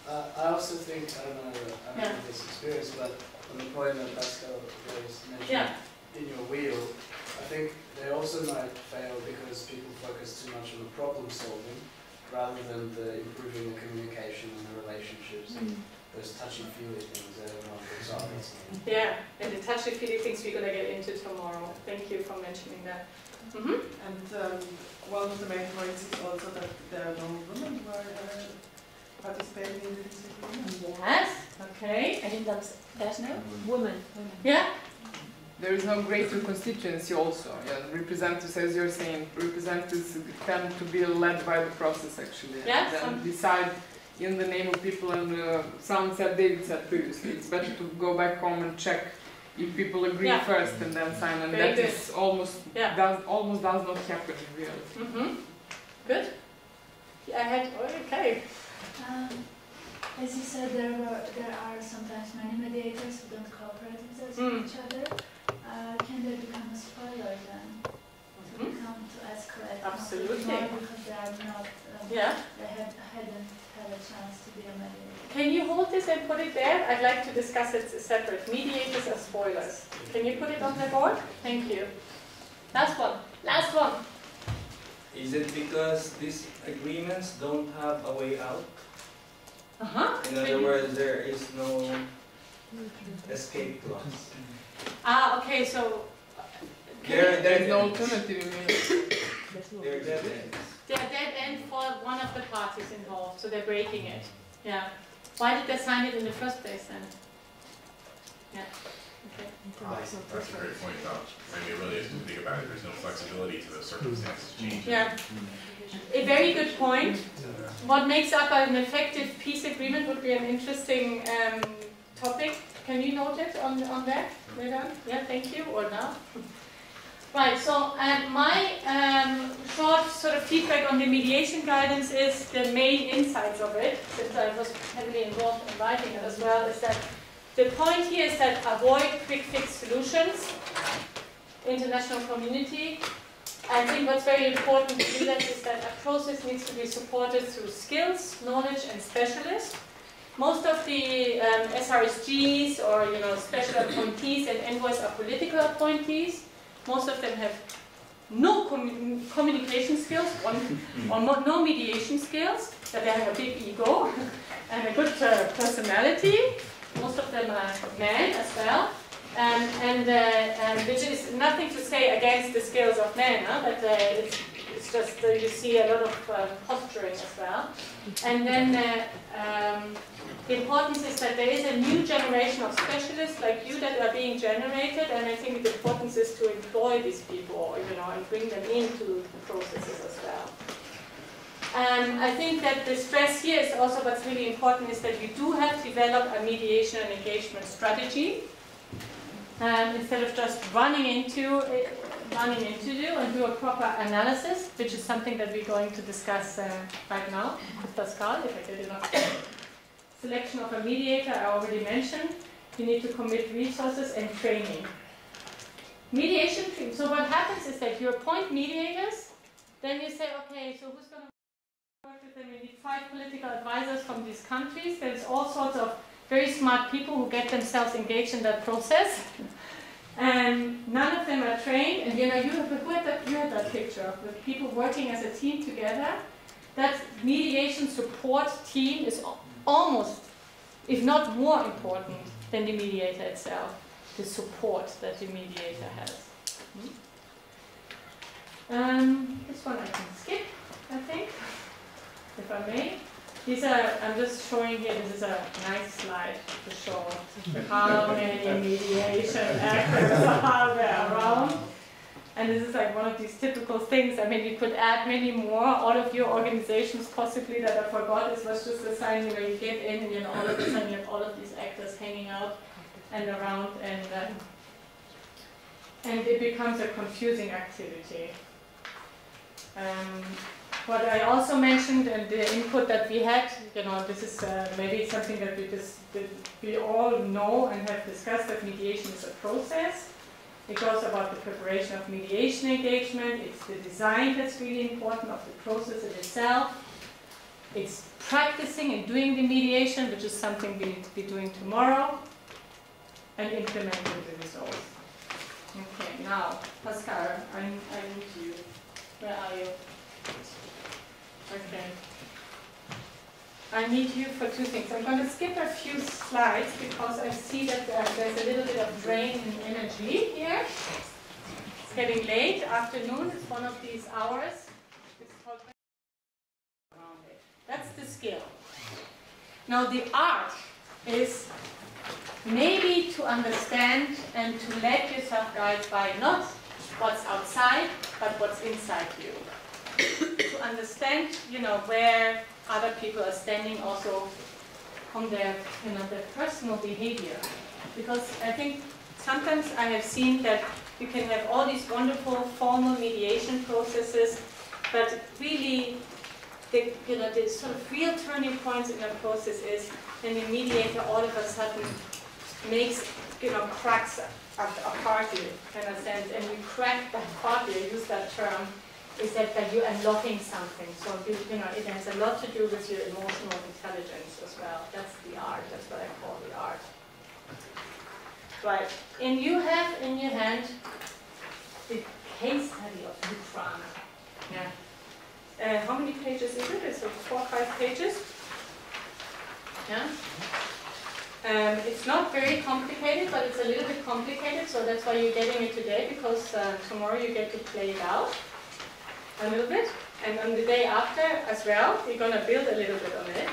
I also think, I don't know if this experience, but on the point that Pascal was mentioning in your wheel, I think they also might fail because people focus too much on the problem solving, rather than the improving the communication and the relationships and those touchy-feely things that everyone brings up. Yeah, and the touchy-feely things we're going to get into tomorrow. Thank you for mentioning that. And one of the main points is also that there are no women who are participating in the peace agreement. Yes, okay. I think there's no woman. Yeah. There is no greater constituency also. Representatives, as you're saying, representatives tend to be led by the process actually. Yes. And decide in the name of people, and someone said, David said previously, it's better to go back home and check if people agree first and then sign, and Very that good. is almost almost does not happen in reality. Good. Okay. As you said, there are sometimes many mediators who don't cooperate with each other. Can they become a spoiler then? To become to escalate Absolutely. more because they are not. They hadn't had a chance to be a mediator. Can you hold this and put it there? I'd like to discuss it separate. Mediators are spoilers. Can you put it on the board? Thank you. Last one. Last one. Is it because these agreements don't have a way out? In other words, there is no escape clause. Okay, so... There's no alternative. They're dead ends. They're dead end for one of the parties involved, so they're breaking it. Yeah. Why did they sign it in the first place then? Yeah. Okay. That's a great point, though. I mean, it really is to think about it. There's no flexibility to the circumstances changing. Yeah. A very good point. What makes up an effective peace agreement would be an interesting topic. Can you note it on that later? Yeah, thank you. Or now? Right, so my short sort of feedback on the mediation guidance is the main insights of it, since I was heavily involved in writing it as well, is that the point here is that avoid quick fix solutions, international community. I think what's very important to do that is that a process needs to be supported through skills, knowledge, and specialists. Most of the SRSGs or special appointees and envoys are political appointees. Most of them have no communication skills or no mediation skills, but they have a big ego and a good personality. Most of them are men as well. Which is nothing to say against the skills of men, but it's just you see a lot of posturing as well. And then the importance is that there is a new generation of specialists like you that are being generated, and I think the importance is to employ these people, and bring them into the processes as well. I think that the stress here is also what's really important is that you do have to develop a mediation and engagement strategy. Instead of just running into and do a proper analysis, which is something that we're going to discuss right now with Pascal, if I get enough. Selection of a mediator, I already mentioned. You need to commit resources and training. Mediation, so what happens is that you appoint mediators, then you say, okay, so who's going to work with them? You need 5 political advisors from these countries. There's all sorts of very smart people who get themselves engaged in that process, and none of them are trained. And you had that picture with people working as a team together. That mediation support team is almost, if not more important than the mediator itself. The support that the mediator has. This one I can skip, I think, if I may. These are, I'm just showing here, this is a nice slide to show how many mediation actors are there around. And this is like one of these typical things. I mean, you could add many more. All of your organizations possibly that I forgot, it was just a sign where you get in and all of a sudden you have all of these actors hanging out and around, and it becomes a confusing activity. What I also mentioned and the input that we had, this is maybe something that we all know and have discussed, that mediation is a process. It goes about the preparation of mediation engagement. It's the design that's really important of the process in itself. It's practicing and doing the mediation, which is something we need to be doing tomorrow, and implementing the results. Okay, now, Pascal, I need you. Where are you? Okay. I need you for 2 things. I'm going to skip a few slides because I see that there's a little bit of drain in energy here. It's getting late, afternoon, it's one of these hours. It's called around it. That's the skill. Now the art is maybe to understand and to let yourself guide by not what's outside, but what's inside you. To understand, where other people are standing also on their, their personal behavior. Because I think sometimes I have seen that you can have all these wonderful formal mediation processes, but really the sort of real turning points in the process is when the mediator all of a sudden makes, cracks a party in a sense, and we crack that party, I use that term, is that you're unlocking something. So it has a lot to do with your emotional intelligence as well. That's the art, that's what I call the art. Right, and you have in your hand the case study of Ukraine. Yeah. How many pages is it? It's 4 or 5 pages. Yeah. It's not very complicated, but it's a little bit complicated, so that's why you're getting it today, because tomorrow you get to play it out a little bit. And on the day after as well, we're going to build a little bit on it.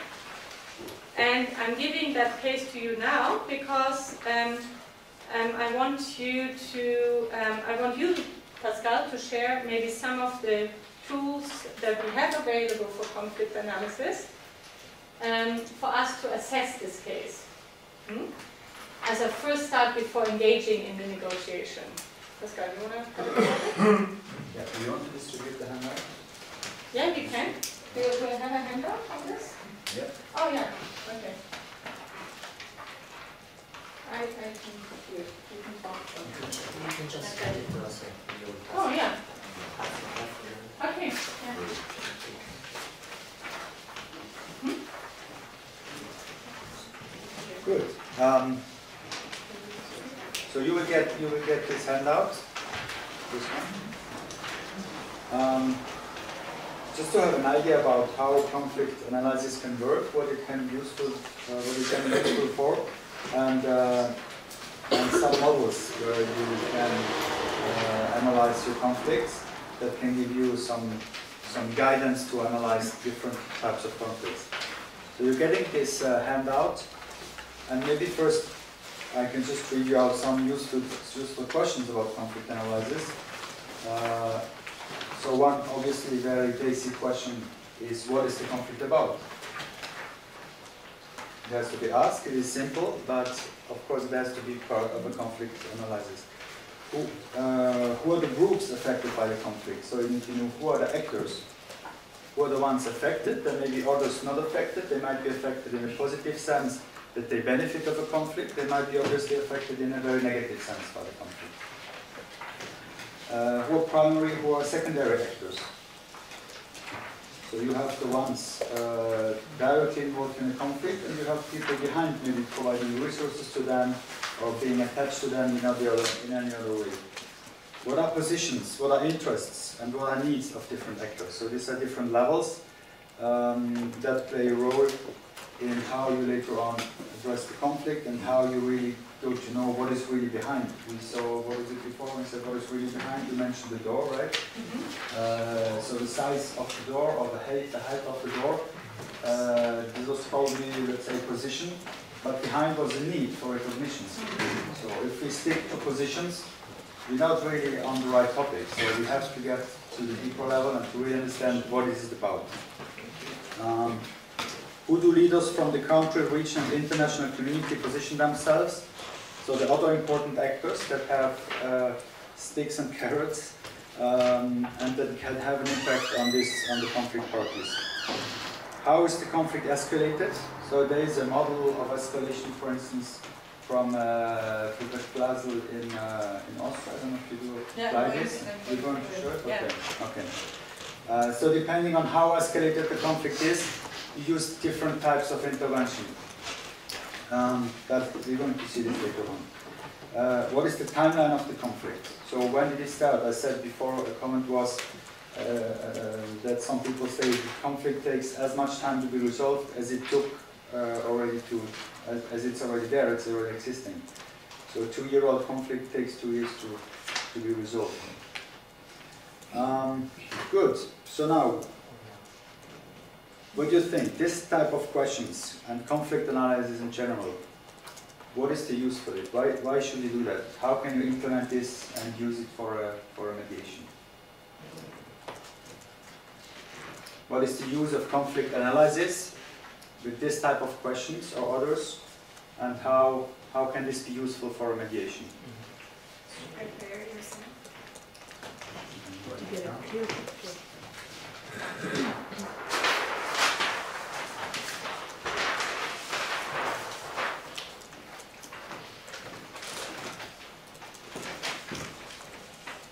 And I'm giving that case to you now because I want you, Pascal, to share maybe some of the tools that we have available for conflict analysis for us to assess this case. As a first start before engaging in the negotiation. Pascal, you want to have a Yeah, do you want to distribute the handout? Yeah, you can. Do you have a handout on this? Yeah. Oh, yeah. Okay. I can do it. You can talk. You can just send it to us. Oh, yeah. Okay. Yeah. Good. So you will get this handout. This one. Just to have an idea about how conflict analysis can work, what it can be useful for, and some models where you can analyze your conflicts that can give you some guidance to analyze different types of conflicts. So you're getting this handout, and maybe first I can just read you out some useful questions about conflict analysis. So one obviously very basic question is, what is the conflict about? It has to be asked. It is simple, but of course it has to be part of a conflict analysis. Who are the groups affected by the conflict? So you need to know who are the actors. Who are the ones affected? There may be others not affected. They might be affected in a positive sense, that they benefit of a conflict. They might be obviously affected in a very negative sense by the conflict. Who are primary, who are secondary actors? So you have the ones directly involved in a conflict, and you have people behind, maybe providing resources to them or being attached to them in any other way. What are positions, what are interests, and what are needs of different actors? So these are different levels that play a role in how you later on address the conflict and how you really go to know what is really behind. We saw, what was it before? We said what is really behind. You mentioned the door, right? So the size of the door, or the height of the door. This was probably, let's say, position, but behind was a need for recognition. So if we stick to positions, we're not really on the right topic. So we have to get to the deeper level and to really understand what is it about. Who do leaders from the country, region, and international community position themselves? So the other important actors that have sticks and carrots, and that can have an impact on the conflict parties. How is the conflict escalated? So there is a model of escalation, for instance, from Professor Glasel in Austria. I don't know if you do like this. You're going to show it? Okay. Okay. So depending on how escalated the conflict is, you use different types of intervention. But we're going to see this later on. What is the timeline of the conflict? So when did it start? I said before, a comment was that some people say the conflict takes as much time to be resolved as it took as it's already there, it's already existing. So a 2-year-old conflict takes 2 years to be resolved. Good. So now, what do you think? This type of questions and conflict analysis in general, what is the use for it? Why should you do that? How can you implement this and use it for a mediation? what is the use of conflict analysis with this type of questions or others, and how can this be useful for mediation? Prepare yourself. To get a clear picture.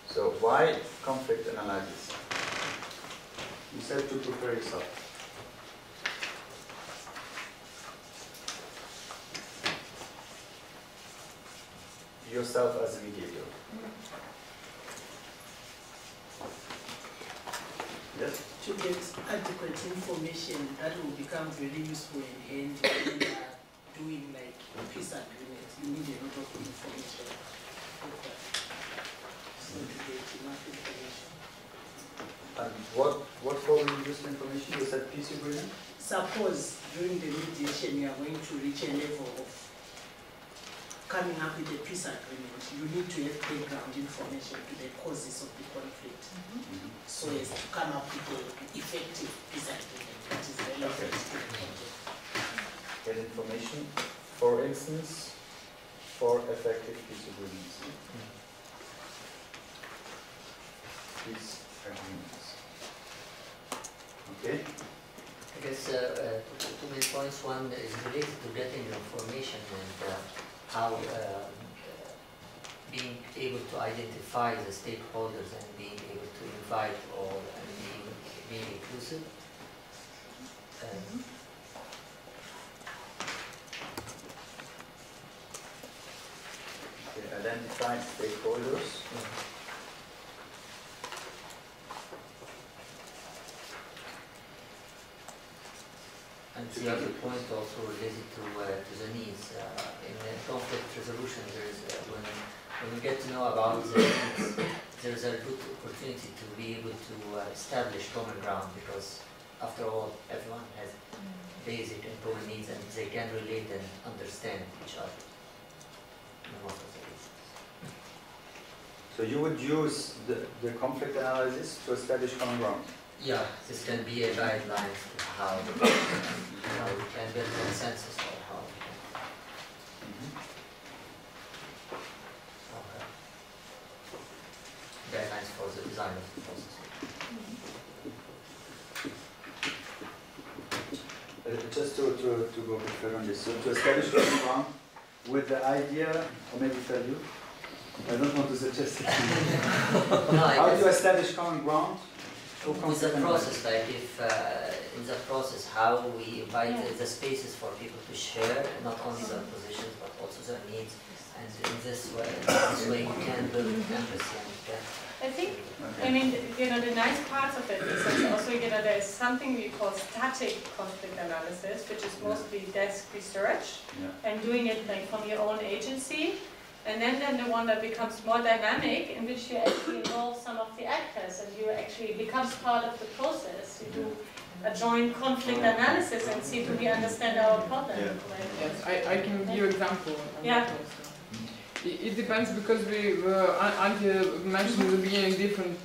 So why conflict analysis? You said to prepare yourself. Yourself as a mediator. Yes? To get adequate information that will become very useful in when you are doing like peace agreements. You need a lot of information. So to get enough information. And what for you use the information? You said peace agreement? Suppose during the mediation you are going to reach a level of coming up with a peace agreement, you need to have background information to the causes of the conflict. So as to come up with an effective peace agreement that is relevant to the project. Get information, for instance, for effective peace agreements. Peace agreements. Okay? I guess two main points. One is related to getting information and how being able to identify the stakeholders and being able to invite all and being inclusive. Okay, identify stakeholders. And the other point also related to the needs. In conflict resolution, there is when we get to know about the needs, there is a good opportunity to be able to establish common ground, because after all, everyone has basic and common needs, and they can relate and understand each other in most of the cases. So you would use the conflict analysis to establish common ground? Yeah, this can be a guideline to how we can build consensus or how we can. Guidelines for the design of the process. Just to go a bit further on this, so to establish common ground with the idea, or maybe tell you, I don't want to suggest it. How do you establish common ground? With the process, like if in the process, how we invite the spaces for people to share not only their positions but also their needs, and in this way you can build empathy and you can. I think, I mean, the nice parts of it is that also, there is something we call static conflict analysis, which is mostly desk research, and doing it like from your own agency. And then the one that becomes more dynamic, in which you actually involve some of the actors, and you actually becomes part of the process. You do a joint conflict analysis and see, do we understand our problem? Yes, I can give you an example. Yeah. It depends, because Antje mentioned in the beginning different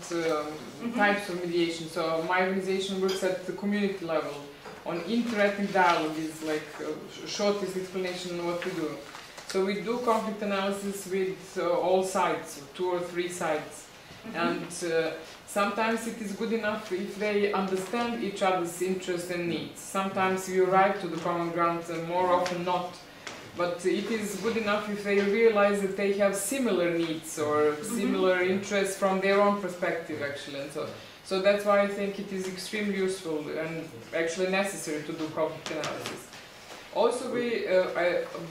types of mediation. So my organization works at the community level on interactive dialogue, is like shortest explanation on what we do. So we do conflict analysis with all sides, 2 or 3 sides. And sometimes it is good enough if they understand each other's interests and needs. Sometimes we arrive to the common ground, more often not. But it is good enough if they realize that they have similar needs or similar interests from their own perspective, actually. And so that's why I think it is extremely useful and actually necessary to do conflict analysis. Also,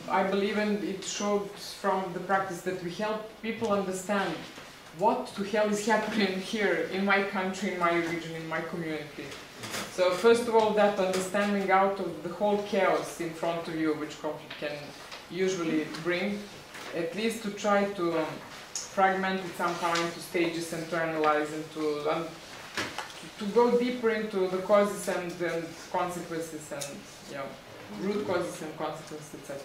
I believe, and it showed from the practice, that we help people understand what the hell is happening here in my country, in my region, in my community. So first of all, that understanding out of the whole chaos in front of you, which conflict can usually bring, at least to try to fragment it somehow into stages and to analyze and to go deeper into the causes and consequences and root causes and consequences, etc.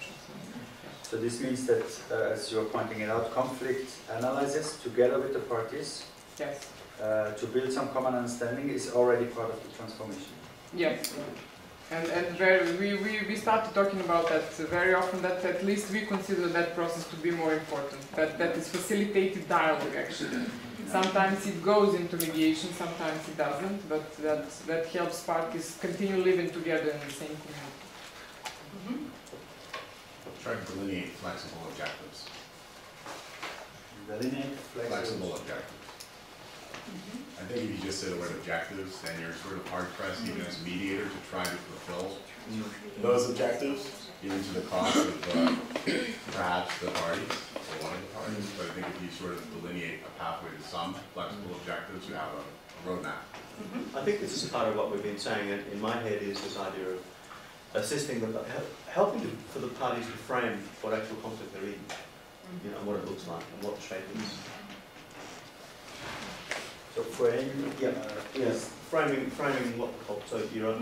So this means that, as you're pointing it out, conflict analysis together with the parties. Yes. to build some common understanding is already part of the transformation. Yes. And we started talking about that very often, that at least we consider that process to be more important, that is facilitated dialogue actually. Sometimes it goes into mediation, sometimes it doesn't, but that helps parties continue living together in the same community. Try to delineate flexible objectives. Delineate flexible objectives. I think if you just say the word objectives, then you're sort of hard-pressed, even as a mediator, to try to fulfill those objectives, even to the cost of perhaps the parties, or one of the parties. But I think if you sort of delineate a pathway to some flexible objectives, you have a roadmap. I think this is part of what we've been saying in my head, is this idea of assisting them, helping for the parties to frame what actual conflict they're in, you know, what it looks like and what the shape is. So frame, yes, framing what so your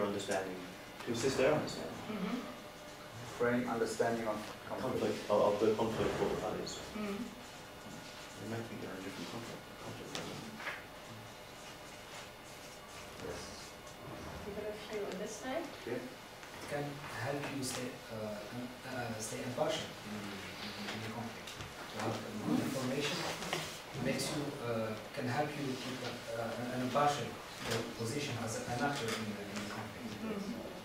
understanding, to assist their understanding. Frame understanding of conflict of the conflict for the parties. They may think they're in a different conflict. Yes. We got a few on this side. It can help you stay impartial in the conflict. To have good information makes you can help you keep an impartial position as an actor in the conflict.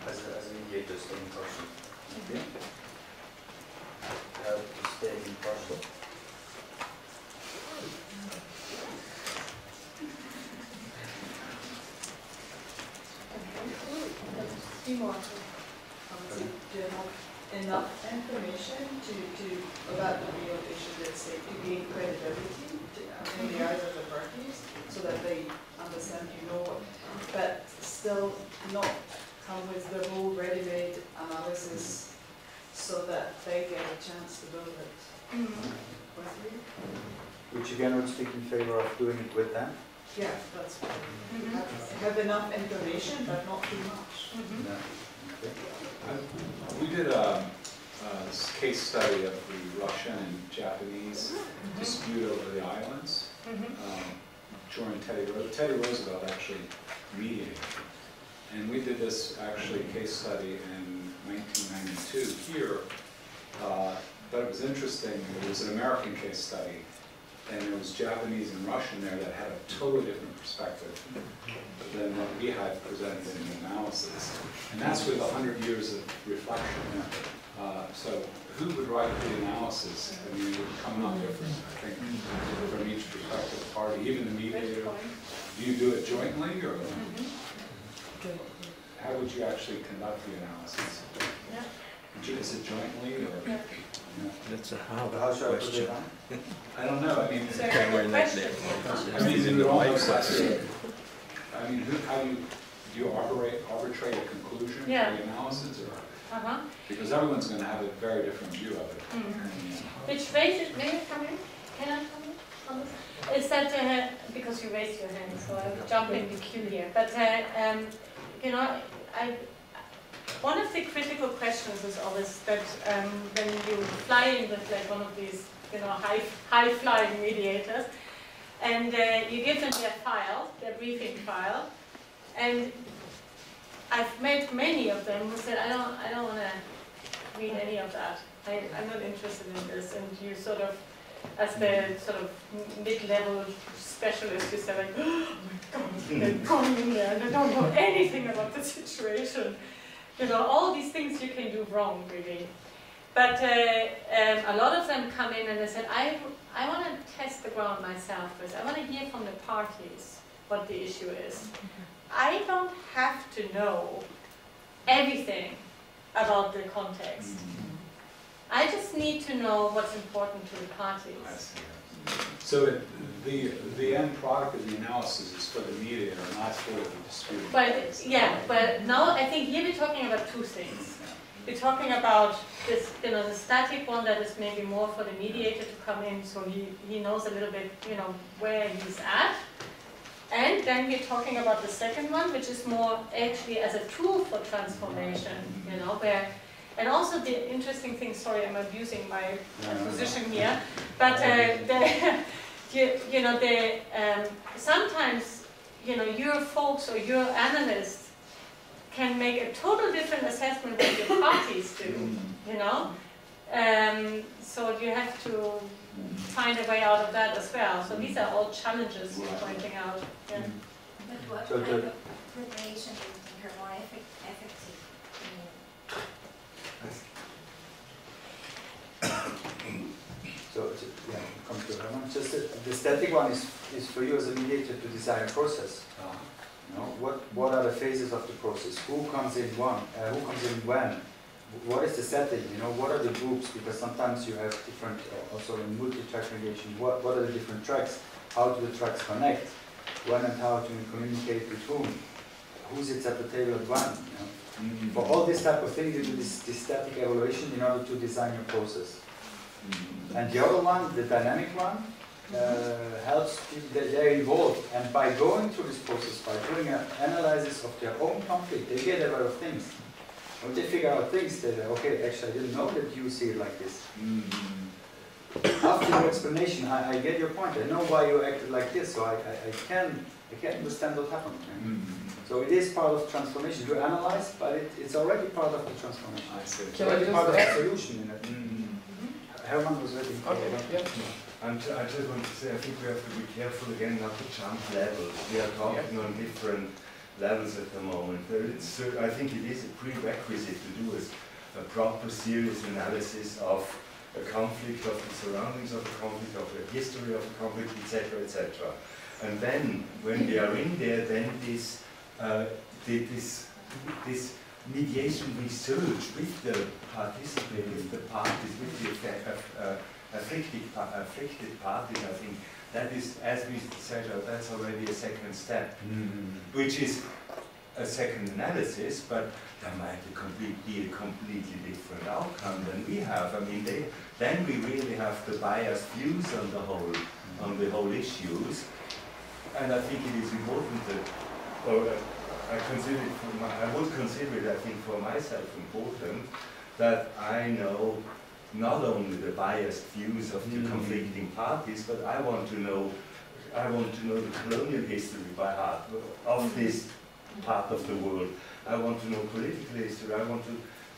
As a mediator, stay impartial. Help to stay impartial. Few more. Do you have enough information about the real issue at stake to gain credibility in the eyes of the parties, so that they understand you know what, but still not come with the whole ready-made analysis, so that they get a chance to build it with you? Which again would speak in favor of doing it with them? Yeah, that's what have enough information, but not too much. We did a case study of the Russian and Japanese dispute over the islands during Teddy Roosevelt actually mediated. And we did this actually case study in 1992 here, but it was interesting. It was an American case study, and there was Japanese and Russian there that had a totally different perspective than what we had presented in the analysis. And that's with 100 years of reflection. So who would write the analysis? I mean, it would come out different, I think, from each prospective party, even the mediator. Do you do it jointly, or how would you actually conduct the analysis? Is it jointly, or? That's a how question. I don't know. I mean, how do you arbitrate a conclusion for the analysis, or? Because everyone's going to have a very different view of it. Which raises, may I come in? Can I come in on this? Is that, because you raised your hand, so I'll jump in the queue here. But, you know, one of the critical questions is always that when you fly in with like one of these, you know, high-flying mediators, and you give them their file, their briefing file, and I've met many of them who said, I don't want to read any of that. I'm not interested in this. And you sort of, as the sort of mid-level specialist, you say like, oh my God, they're going in there and they don't know anything about the situation. You know, all these things you can do wrong, really. But a lot of them come in and they said, I want to test the ground myself first. I want to hear from the parties what the issue is. I don't have to know everything about the context. I just need to know what's important to the parties. So the end product of the analysis is for the mediator, not for the dispute. But yeah, but now I think here we're talking about two things. We're talking about this, you know, the static one that is maybe more for the mediator to come in, so he knows a little bit, you know, where he's at. And then we're talking about the second one, which is more actually as a tool for transformation, you know, where, and also the interesting thing, sorry, I'm abusing my position here, but you know, sometimes, you know, your folks or your analysts can make a total different assessment than your parties do, you know. So you have to find a way out of that as well. So these are all challenges we're pointing out. Yeah. But what So kind of preparation do you think are more effective? So yeah, come to Herman. Just the static one is for you as a mediator to design a process. You know, what are the phases of the process? Who comes in who comes in when? What is the setting? You know, what are the groups? Because sometimes you have different, also in multi-track mediation. What are the different tracks? How do the tracks connect? When and how to communicate with whom? Who sits at the table at when? You know? For all this type of thing, you do this static evaluation in order to design your process. And the other one, the dynamic one, helps people that they're involved. And by going through this process, by doing an analysis of their own conflict, they get aware of things. When they figure out things, they say, okay, actually I didn't know that you see it like this. After your explanation, I get your point. I know why you acted like this, so I can understand what happened. So it is part of transformation. You analyze, but it's already part of the transformation. It's already part of the solution in it. Herman was ready. Okay, yeah. And I just want to say, I think we have to be careful again not to jump levels. We are talking on different levels at the moment. I think it is a prerequisite to do a proper, serious analysis of a conflict, of the surroundings of the conflict, of the history of the conflict, etc., etc. And then, when we are in there, then this mediation research with the participants, with the parties, with the affected parties, I think that is, as we said, that's already a second step, which is a second analysis, but there might be a completely different outcome than we have. I mean, then we really have the biased views on the whole issues, and I think it is important that, I would consider it, I think, for myself important that I know not only the biased views of the conflicting parties, but I want to know the colonial history by heart of this part of the world. I want to know political history. I want to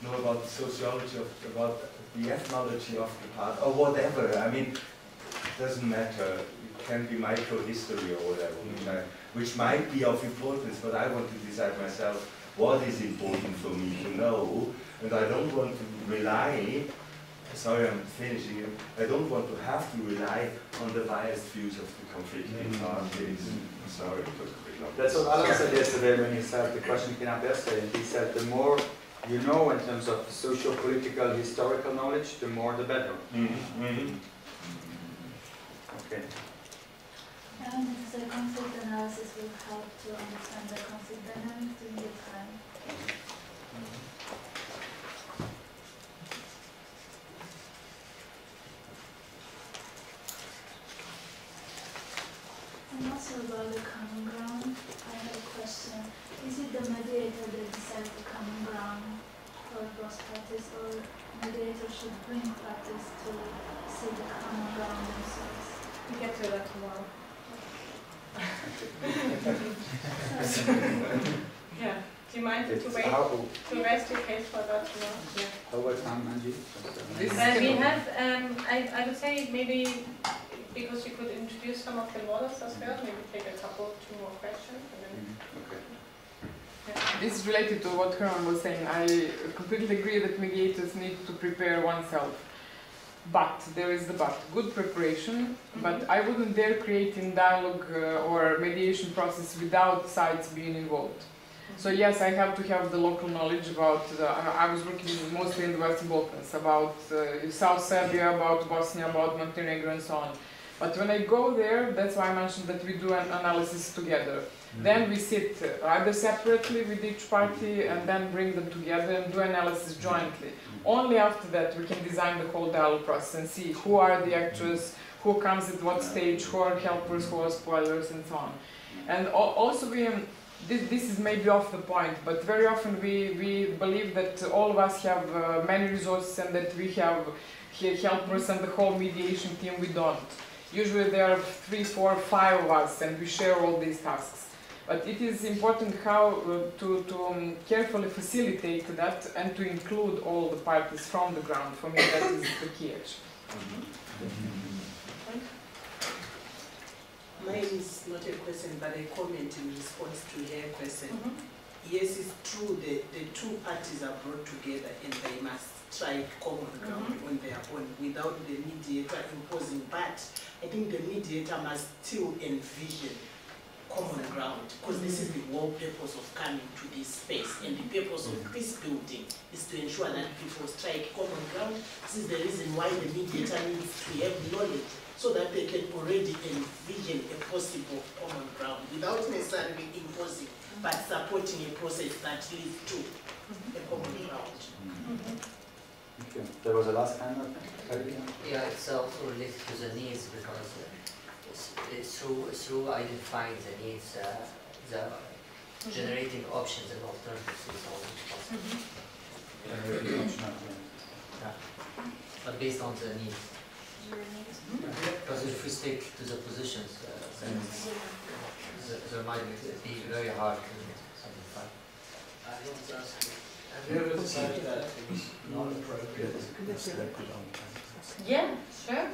know about the sociology about the ethnology of the part, or whatever. I mean, it doesn't matter. It can be micro-history or whatever, which might be of importance, but I want to decide myself what is important for me to know, and I don't want to rely, sorry I'm finishing it, I don't want to have to rely on the biased views of the conflicting parties. Sorry, it was a bit long. That's what Alan said yesterday when he said, the question came up yesterday, and he said the more you know in terms of socio-political, historical knowledge, the more the better. Okay. And the conflict analysis will help to understand the conflict dynamics during the time. And also about the common ground, I have a question. Is it the mediator that decides the common ground for both parties, or mediator should bring parties to see the common ground themselves? We get to that tomorrow. Yeah. Do you mind to wait to rest your case for that tomorrow? Yeah. How about Antje? We have, I would say maybe because you could introduce some of the models as well, maybe take two more questions. And then This is related to what Herman was saying. I completely agree that mediators need to prepare oneself. But, there is the but, good preparation, but I wouldn't dare create in dialogue or mediation process without sides being involved. So yes, I have to have the local knowledge about, I was working mostly in the Western Balkans, about South Serbia, about Bosnia, about Montenegro and so on. But when I go there, that's why I mentioned that we do an analysis together. Then we sit either separately with each party and then bring them together and do analysis jointly. Only after that we can design the whole dialogue process and see who are the actors, who comes at what stage, who are helpers, who are spoilers and so on. And also this is maybe off the point, but very often we believe that all of us have many resources and that we have helpers and the whole mediation team. We don't. Usually there are 3, 4, 5 of us, and we share all these tasks. But it is important how to carefully facilitate that and to include all the parties from the ground. For me, that is the key, actually. Mine is not a question, but a comment in response to her question. Yes, it's true that the two parties are brought together and they must strike common ground on their own without the mediator imposing. But I think the mediator must still envision common ground, because this is the whole purpose of coming to this space, and the purpose of peace building is to ensure that people strike common ground. This is the reason why the mediator needs to have knowledge, so that they can already envision a possible common ground without necessarily imposing, but supporting a process that leads to a common ground. Okay. There was a last hand, I think. Yeah, it's also related to the needs, because it's through identifying the needs, the generating options and alternatives is always possible. Yeah. But based on the needs. Because if we stick to the positions, then there might be very hard to identify. Have you ever decided that it was not appropriate? Yeah, sure.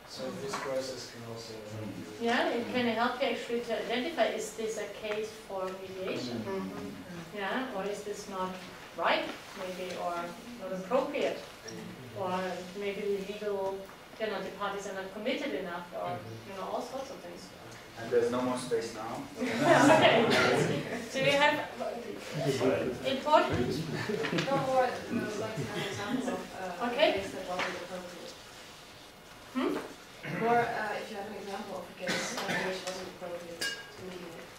So this process can also help you. Yeah, it can help you actually to identify, is this a case for mediation? Yeah, or is this not right, maybe, or not appropriate, or maybe the legal, the parties are not committed enough, or all sorts of things. And there's no more space now. Okay. So we have important. No more, like an example of Okay. a case that wasn't appropriate. Or if you have an example of a case which wasn't appropriate to mediate.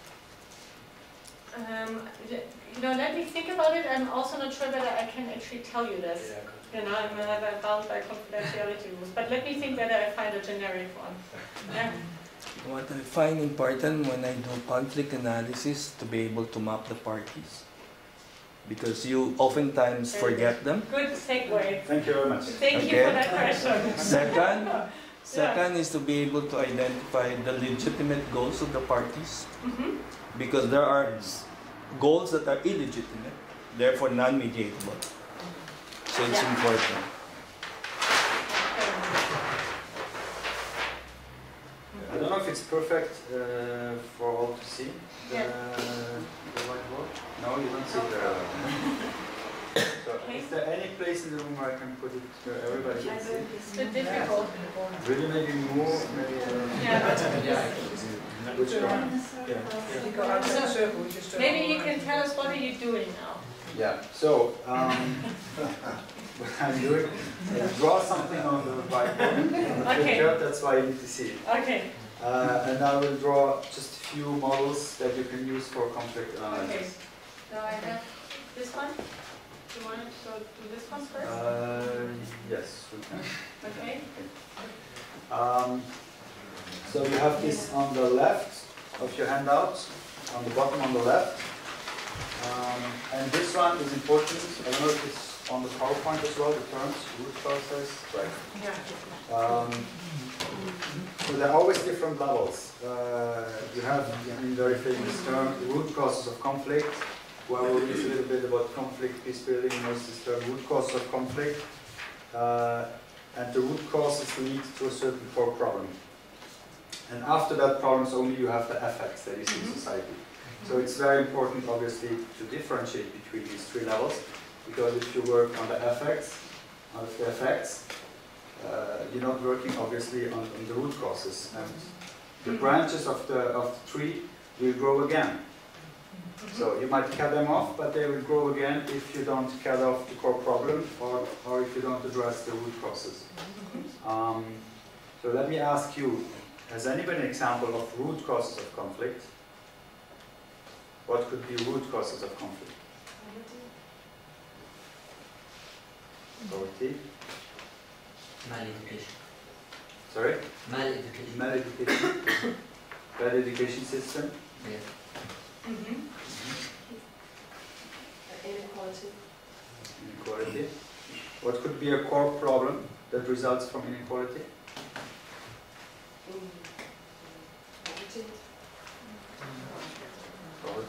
Let me think about it. I'm also not sure whether I can actually tell you this. I'm bound by confidentiality rules. But let me think whether I find a generic one. Yeah. What I find important when I do conflict analysis to be able to map the parties, because you oftentimes forget them. Good segue. Thank you very much. Thank you for that question. Second is to be able to identify the legitimate goals of the parties, because there are goals that are illegitimate, therefore non-mediatable. So it's important. I don't know if it's perfect for all to see the whiteboard. No, you don't see the. So is there any place in the room where I can put it where everybody can see? It's a bit difficult. Really, maybe more, maybe. Which one? So maybe you can tell us what are you doing now? Yeah. So what I'm doing is draw something on the whiteboard. Okay. That's why you need to see it. Okay. And I will draw just a few models that you can use for conflict analysis. Okay. So I have this one. Do you want to do this one first? Yes, we can. Okay. So you have this on the left of your handout, on the bottom on the left. And this one is important. I don't know if it's on the PowerPoint as well, the terms, root process, right? Yeah. So there are always different levels. You have, very famous term, root causes of conflict. Well, we'll use a little bit about conflict, peace building, knows this term, root causes of conflict. And the root causes lead to a certain core problem. And after that problems, only you have the effects that you see in society. So it's very important, obviously, to differentiate between these three levels, because if you work on the effects, you're not working, obviously, on the root causes. And the branches of the tree will grow again. So you might cut them off, but they will grow again if you don't cut off the core problem or if you don't address the root causes. So let me ask you, has anybody an example of root causes of conflict? What could be root causes of conflict? Poverty. Mal-education. Sorry? Mal-education. Mal-education. Bad education system. Yes. Inequality. Inequality. What could be a core problem that results from inequality?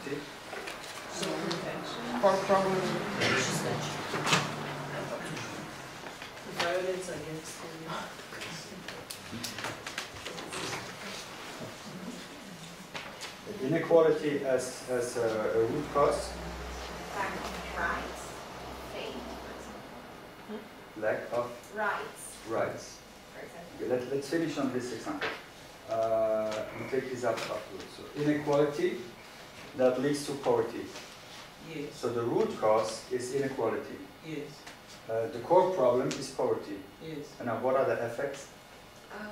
inequality. For problem. Violence against women. Inequality as a root cause. Lack of rights, faith, Lack of rights, rights. for example. Okay, let's finish on this example. We take this up afterwards. So inequality that leads to poverty. Yes. So the root cause is inequality. Yes. The core problem is poverty. Yes. And now what are the effects? I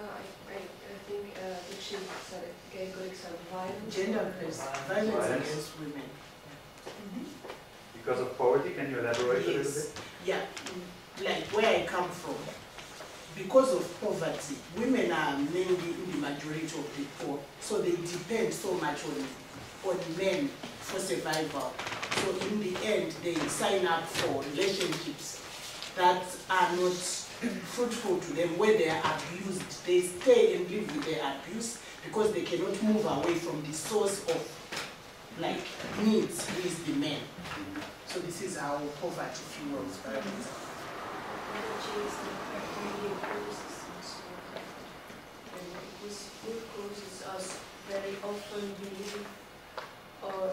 think that she said it, gave a good example. Violence. Gender-based violence against women. Because of poverty, can you elaborate a little bit? Yeah, like where I come from. Because of poverty, women are mainly in the majority of the poor, so they depend so much on men for survival. So in the end, they sign up for relationships that are not fruitful to them, where they are abused. They stay and live with their abuse because they cannot move away from the source of like needs, who is the men. So this is how poverty fuels violence. Root causes us very often believe or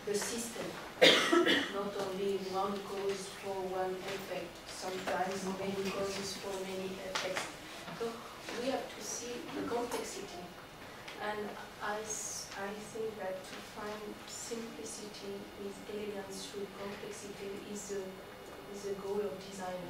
the system, not only one cause for one effect, sometimes many causes for many effects. So we have to see the complexity, and I think that to find simplicity with elegance through complexity is the goal of design.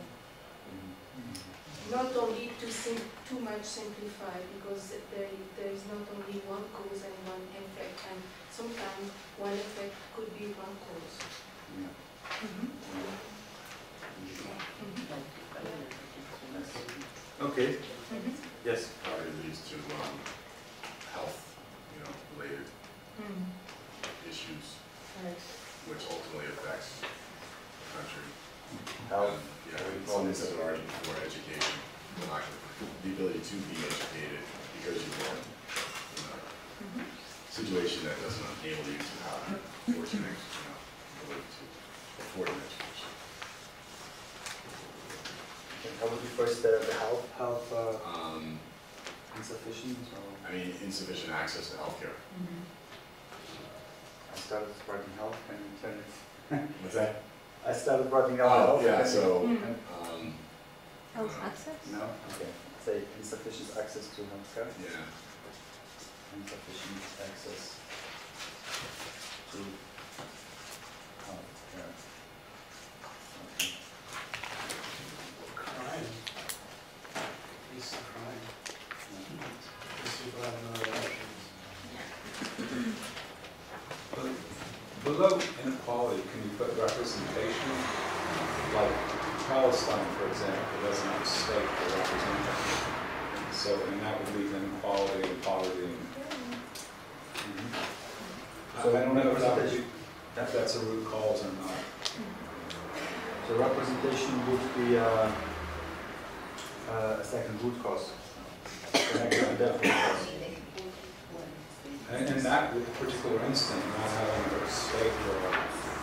Not only to too much simplify, because there is not only one cause and one effect, and sometimes one effect could be one cause. Okay. Yes. It leads to health, related issues, which ultimately affects the country. Health. Something that already before education, the ability to be educated because you're born in a situation that doesn't enable you to have fortunate, ability to afford an education. How would you first start the health insufficient? I mean, insufficient access to healthcare. I started writing health. Can you turn it? What's that? I started writing health. Yeah, so. Health access? No? Okay. Say insufficient access to healthcare? Yeah. Insufficient access to healthcare. Okay. Crime. It's a crime. These people have no options. Below inequality, can you put representation? Like Palestine, for example, doesn't have a state to represent it. So, and that would leave inequality and poverty. So I don't know representation, if that's a root cause or not. So representation would be a second root cause. And in that particular instance, not having a state or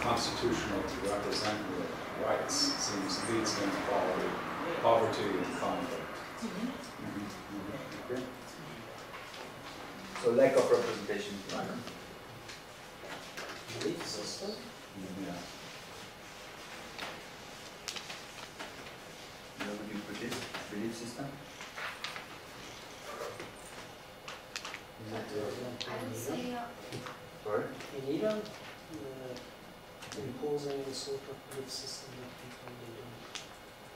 constitutional to represent the rights seems leads to inequality, poverty, and conflict. Okay. So lack of representation. Belief system. Yeah. Where would you put this? Belief system? I would say Sorry? In Iran, imposing a sort of belief system that people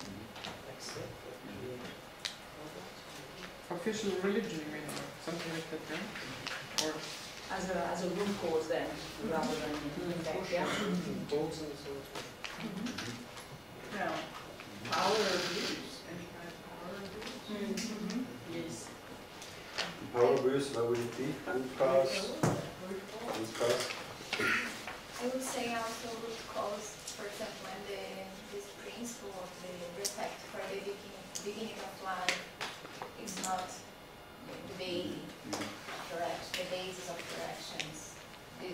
don't accept. Official religion, you mean, or something like that, yeah? Or As a root cause then, rather than effect, yeah? Imposing sort of. Well, power abuse, any kind of power abuse. Yes. Power abuse, what would it be? Root cause? Root cause? I would say also root cause, for example, when this principle of the respect for the beginning of life is not the basis of your actions. The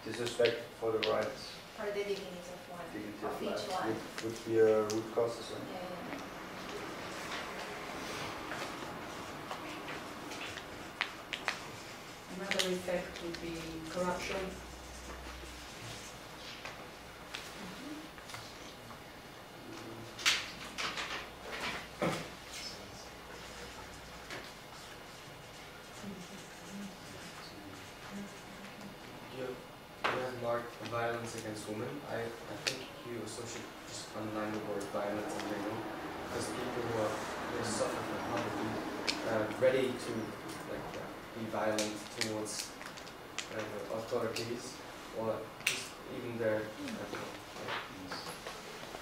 disrespect for the rights. For the dignity of one, Dignity of of each life one. would be a root cause as well. Yeah. Another effect would be corruption. Violence against women. I think you also should just underline the word violence in general, because people who are suffer from poverty ready to be violent towards the authorities or just even their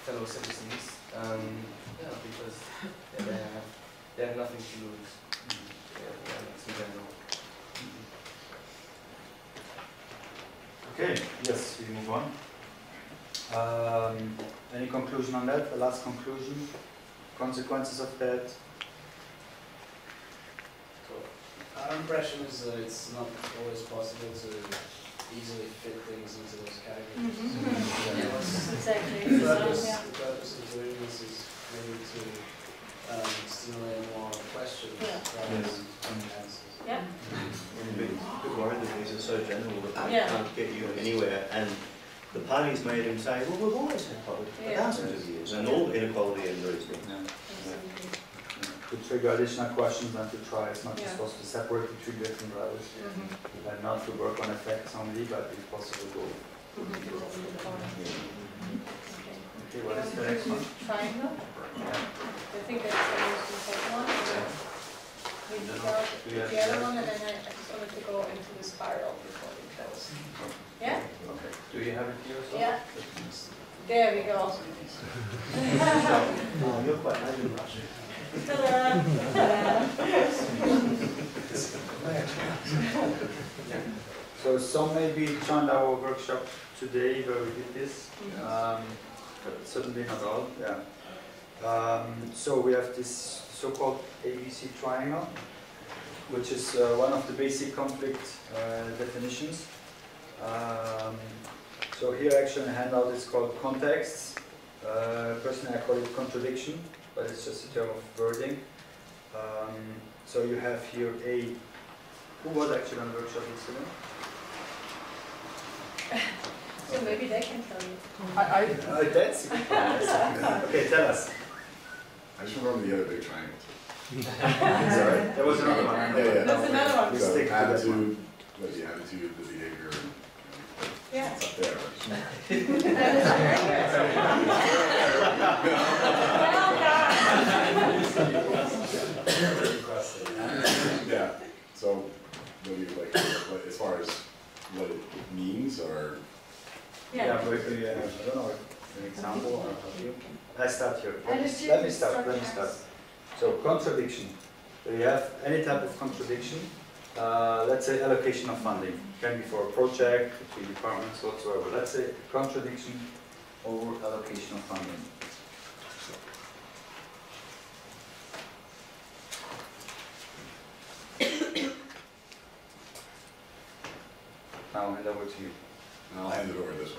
fellow citizens. Because they have nothing to lose. Violence in general. Okay, yes, we move on. Any conclusion on that? The last conclusion? Consequences of that? Our impression is that it's not always possible to easily fit things into those categories. Exactly. The purpose of doing this is maybe to stimulate more questions rather than answers. Yeah. A bit worried that these are so general that they Yeah. can't get you anywhere. And the parties made him say, well, we've always had poverty for thousands of years, and all inequality and reason. To trigger additional questions and to try as much as possible to separate between different drivers and not to work on effects only, but if possible go. Okay, what is the next one? Triangle. I think that's the most important one. We start with the other one, and then I just wanted to go into the spiral before we close. Yeah? Okay. Do you have it here as well? Yeah. There we go. Oh, you're quite nice in Russia. Ta-da! So some maybe joined our workshop today where we did this, but certainly not all. Yeah. So we have this so-called ABC triangle, which is one of the basic conflict definitions. So here actually in the handout is called contexts. Personally I call it contradiction, but it's just a term of wording. So you have here who was actually on the workshop yesterday? So maybe they can tell you. That's okay, tell us. I just remember the other big triangle too. Sorry, there was another one. Yeah. There's another one. So attitude, what the attitude, the behavior, Yeah. it's up there. Yeah. So, what do you like? As far as what it means, or Yeah, but I don't know, an example or you? I start here. Let me start. So contradiction. So you have any type of contradiction. Let's say allocation of funding. Can be for a project, between departments, whatsoever. Let's say contradiction over allocation of funding. Now I'll hand over to you. and I'll hand it over this way.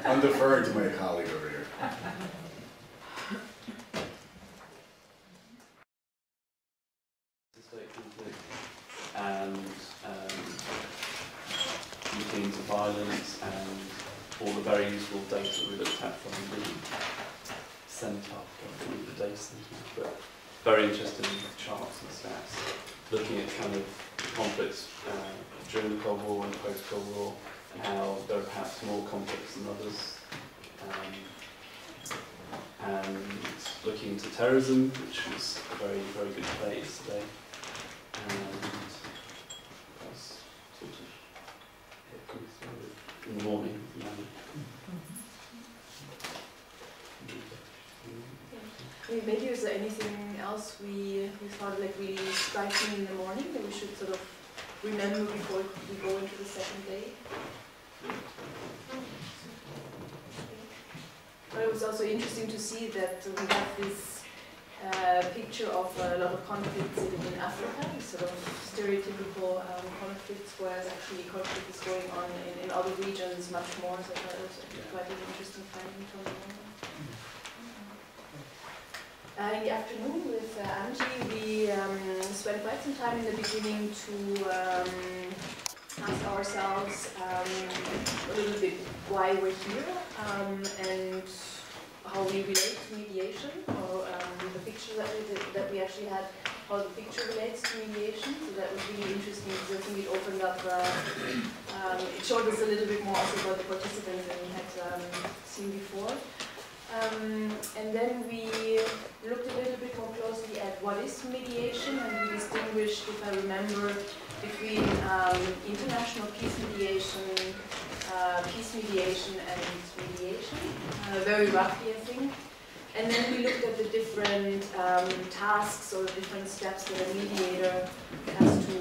I'm deferring to my colleague over here. State conflict and routines of violence and all the very useful data we looked at from the centre, the data centre, but very interested in charts and stats, looking at kind of conflicts during the Cold War and post-Cold War, and how there are perhaps more conflicts than others. And looking into terrorism, which was a very, very good phase today. And that's sort of coming through in the morning. Maybe is there anything else we thought like really striking in the morning that we should sort of remember before we go into the second day? But it was also interesting to see that we have this picture of a lot of conflicts in Africa, sort of stereotypical conflicts, whereas actually conflict is going on in other regions much more. So that was quite an interesting finding from the moment. In the afternoon with Antje, we spent quite some time in the beginning to ask ourselves a little bit why we're here and how we relate to mediation, or the picture that we actually had, how the picture relates to mediation. So that was really interesting because I think it opened up, it showed us a little bit more also about the participants than we had seen before. And then we looked a little bit more closely at what is mediation, and we distinguished, if I remember, between international peace mediation and mediation, very roughly I think. And then we looked at the different tasks or different steps that a mediator has to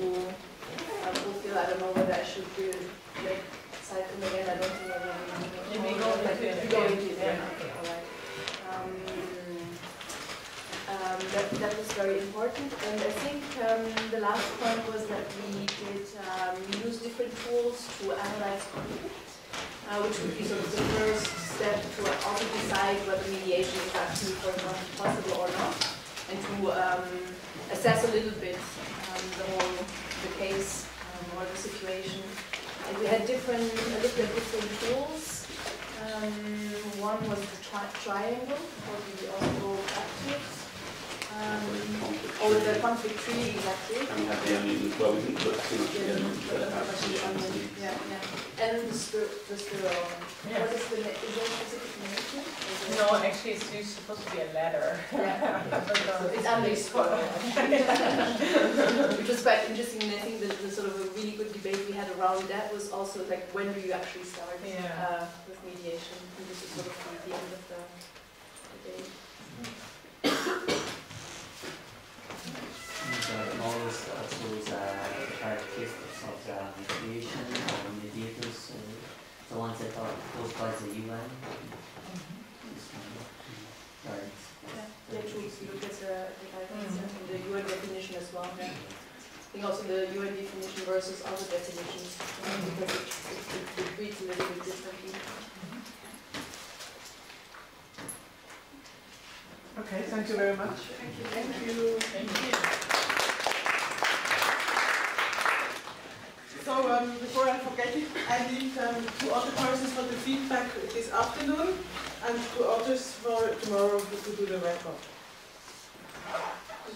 fulfill. I don't know whether I should cite them again. I don't think I really know. Go into it. Yeah. Okay, all right. That was very important. And I think the last point was that we use different tools to analyze conflict, which would be sort of the first step to also decide whether mediation is actually, for example, possible or not, and to assess a little bit the case or the situation. And we had looked at different tools. One was the triangle, or the Oslo practice. Or the conflict tree, exactly. And we have the onion as well. We didn't look too much at the onion. Yeah. And the spiral. Yeah. What is the name? Is there a specific name? No, actually it's supposed to be a ladder. Yeah. It's underscore. Which was quite interesting, and I think that the sort of a really good debate we had around that was also like, when do you actually start with mediation? And this is sort of the end of the day. Models also characteristics of the mediation or mediators, the ones that are proposed by the UN. Yeah, true. You look at the guidance and the UN definition as well. Yeah. I think also the UN definition versus other definitions, because it reads a little bit differently. Okay, thank you very much. Thank you. Thank you. Thank you. So before I forget it, I need 2 other persons for the feedback this afternoon and 2 others for tomorrow to do the wrap-up.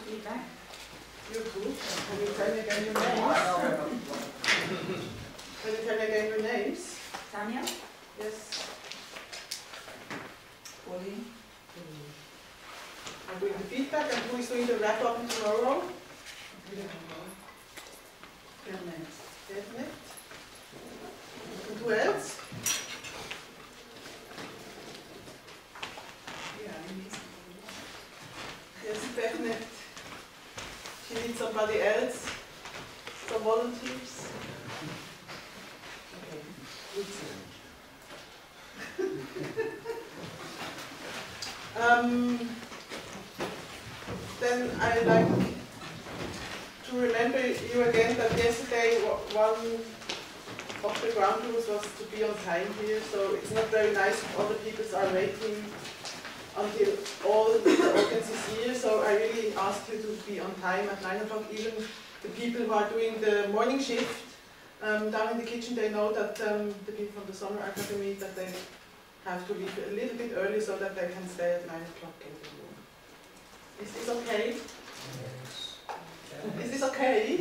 Feedback? You're good. Can you tell me again your names? Can you tell me again your names? Tanya? Yes. Pauline? I'm doing the feedback, and who is doing the wrap-up tomorrow? Definite. And who else? Yes, definite. She needs somebody else. Some volunteers. Then I'd like to remember you again that yesterday one of the ground rules was to be on time here, so it's not very nice if other people are waiting until all the audience is here, so I really ask you to be on time at 9 o'clock. Even the people who are doing the morning shift down in the kitchen, they know that the people from the Summer Academy, that they have to leave a little bit early so that they can stay at 9 o'clock in the room. Is this okay? Yes. Is this okay?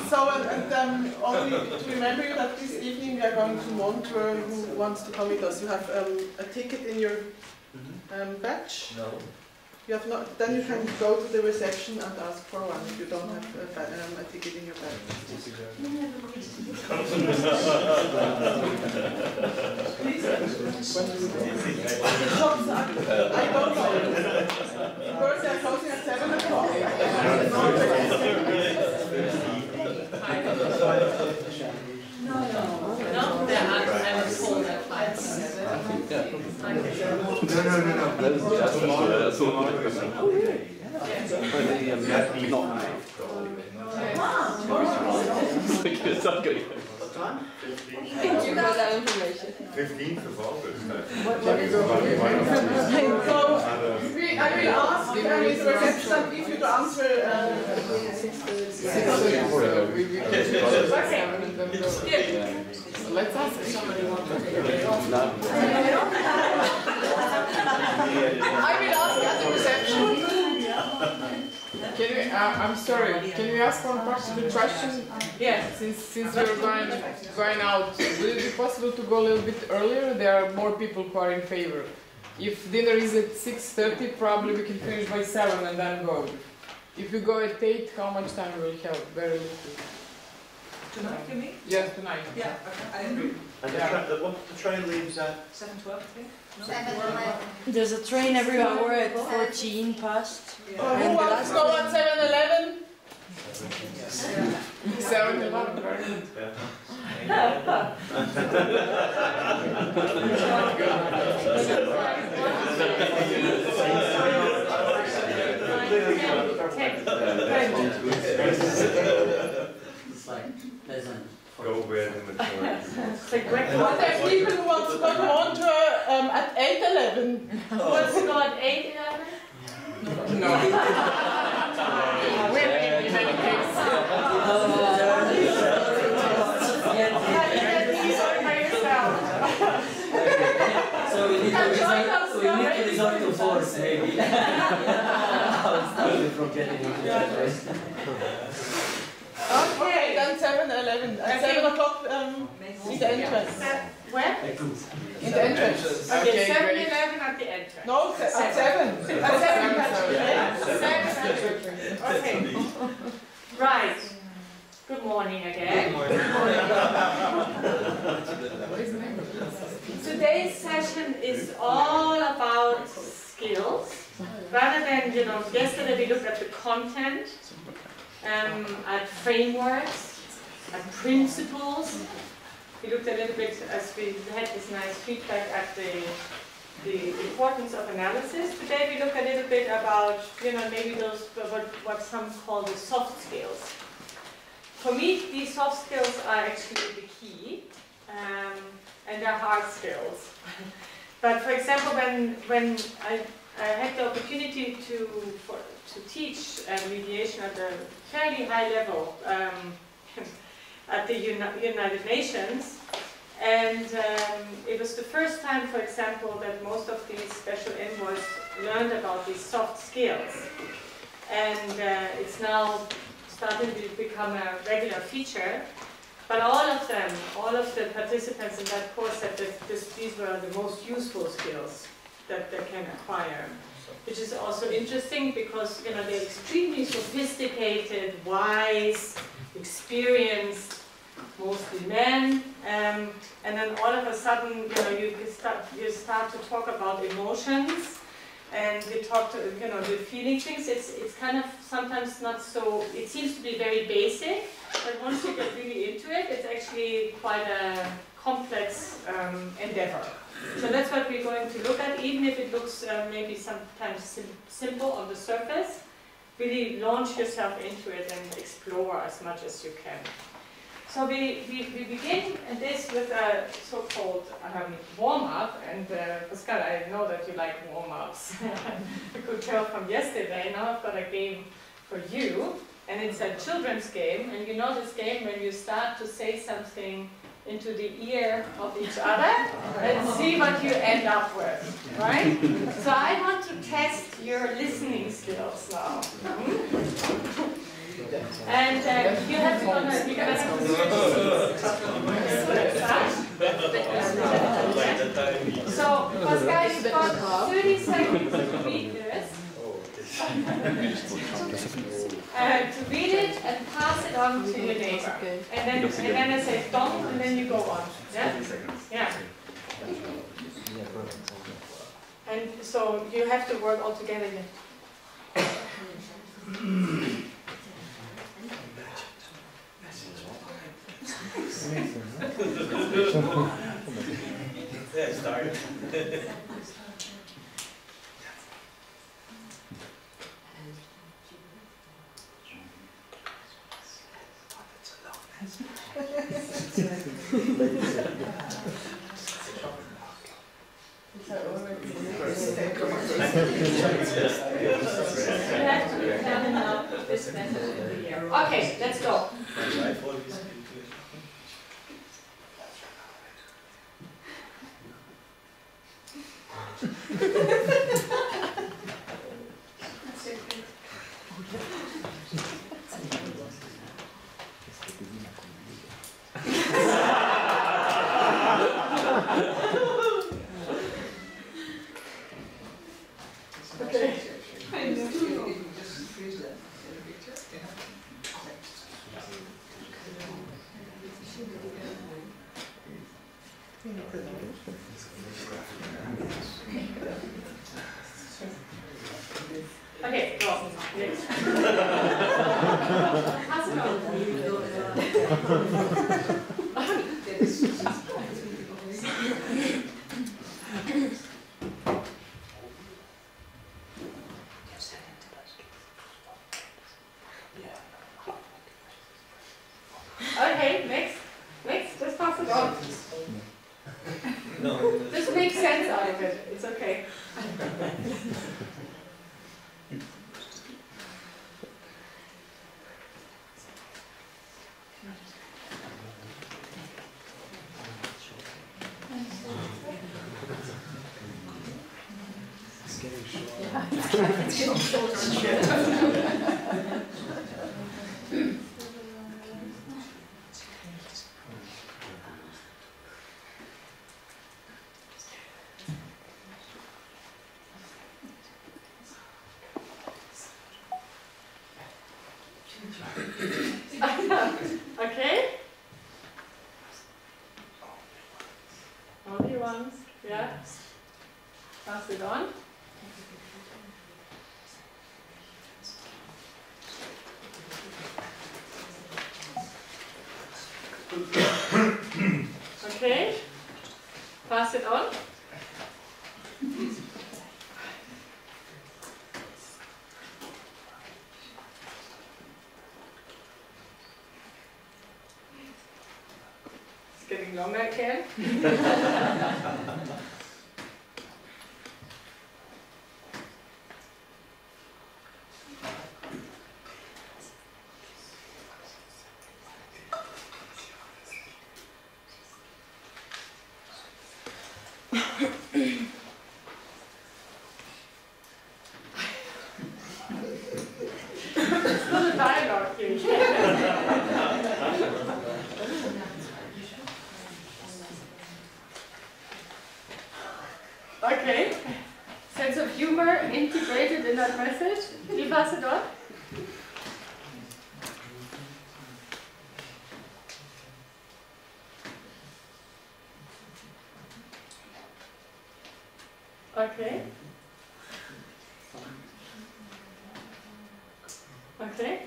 So, and only to remember you that this evening we are going to Montreux. Who wants to come with us? You have a ticket in your badge? No. You have not. Then you can go to the reception and ask for one if you don't have a ticket in your badge. I don't know. First they are closing at 7 o'clock. No, they're Thank you for that information. 15th of August. So, I will ask Ms. representative to answer. Let's ask somebody. I will ask at the reception. Can we, I'm sorry, can we ask one question? Yeah, since we're going out, would it be possible to go a little bit earlier? There are more people who are in favor. If dinner is at 6:30, probably we can finish by 7 and then go. If we go at 8, how much time will we have? Very little. Tonight, you mean? Yes, tonight. Yeah, I agree. And the train leaves at 7:12, I think. There's a train every hour at 14 past. Who wants to go at 7-Eleven? 7-Eleven, very good. It's like pleasant. Go where the majority is. Are there people who want to go to Montreux at 8-11? Who wants to go at 8-11? No. Women in any case. So we need to resort to force, maybe. I'll stop you from getting into that race. Okay, then 7-Eleven. At 7 o'clock is the entrance. Where? In the entrance. Okay, 7-Eleven at the entrance. No, at 7. At 7. Okay. Right. Good morning again. Today's session is all about skills. Rather than, yesterday we looked at the content, at frameworks, at principles. We looked a little bit, as we had this nice feedback, at the importance of analysis. Today we look a little bit about, maybe those, what some call the soft skills. For me, these soft skills are actually the key, and they're hard skills. But for example, when I had the opportunity to teach mediation at a fairly high level at the United Nations, and it was the first time, for example, that most of these special envoys learned about these soft skills, and it's now starting to become a regular feature. But all of the participants in that course said that these were the most useful skills that they can acquire, which is also interesting because they're extremely sophisticated, wise, experienced, mostly men, and then all of a sudden, you start to talk about emotions, and you talk to, the feeling things. It's kind of sometimes not so. It seems to be very basic, but once you get really into it, it's actually quite a complex endeavor. So that's what we're going to look at, even if it looks maybe sometimes simple on the surface. Really launch yourself into it and explore as much as you can. So we begin this with a so-called warm-up, and Pascal, I know that you like warm-ups. You could tell from yesterday. Now I've got a game for you, and it's a children's game, and you know this game when you start to say something into the ear of each other and see what you end up with, right? So I want to test your listening skills now. And you have to go to So Pascal, you've got 30 seconds to read this. To read it and pass it on to your neighbor. And then I say dong, and then you go on. Yeah? Yeah. And so you have to work all together again. Sorry. Okay, let's go. Okay, go. Next. Pass it on. Okay, next. Next, just pass it on. No. Just make sense out of it. It's okay. It's getting short. Okay. Only ones. Yeah. Pass it on. Okay. Pass it on. It's getting longer again. It's not a dialogue here. Okay. Sense of humor integrated in that message. Do you pass it on? Okay. Okay.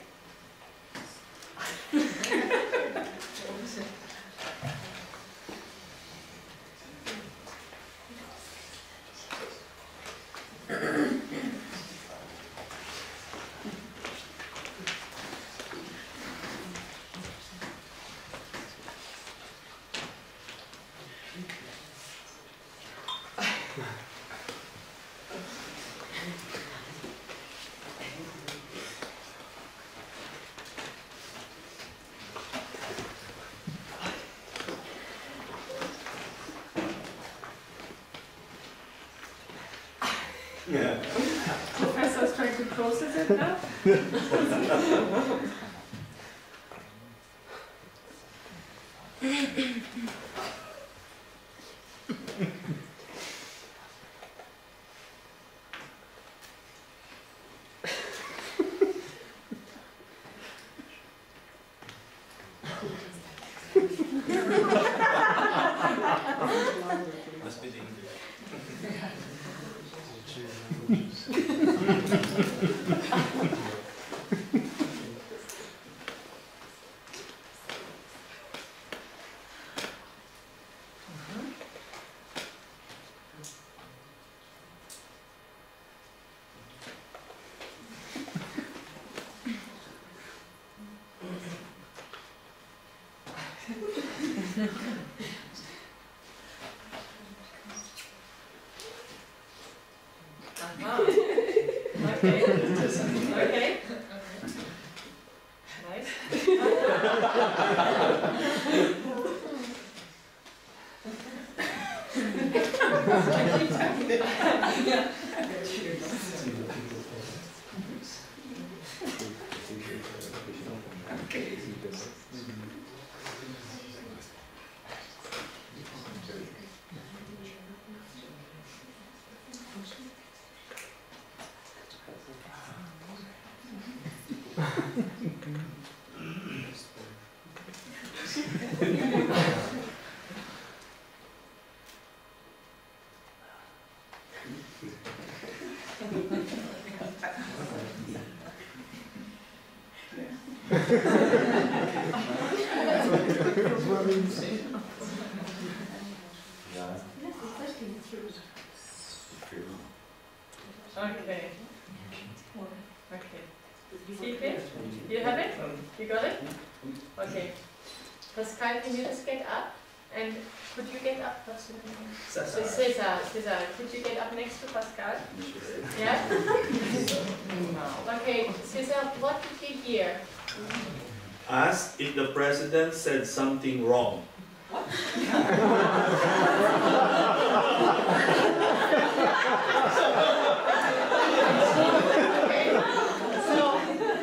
Yeah. Professor's trying to process it now. Must be the English. Okay. Okay. Nice. Okay. Okay. ICP? You have it? You got it? Okay. Pascal, can you just get up? And could you get up? What's your name? César. Could you get up next to Pascal? Yeah? Okay, César, what did you hear? Ask if the president said something wrong. So,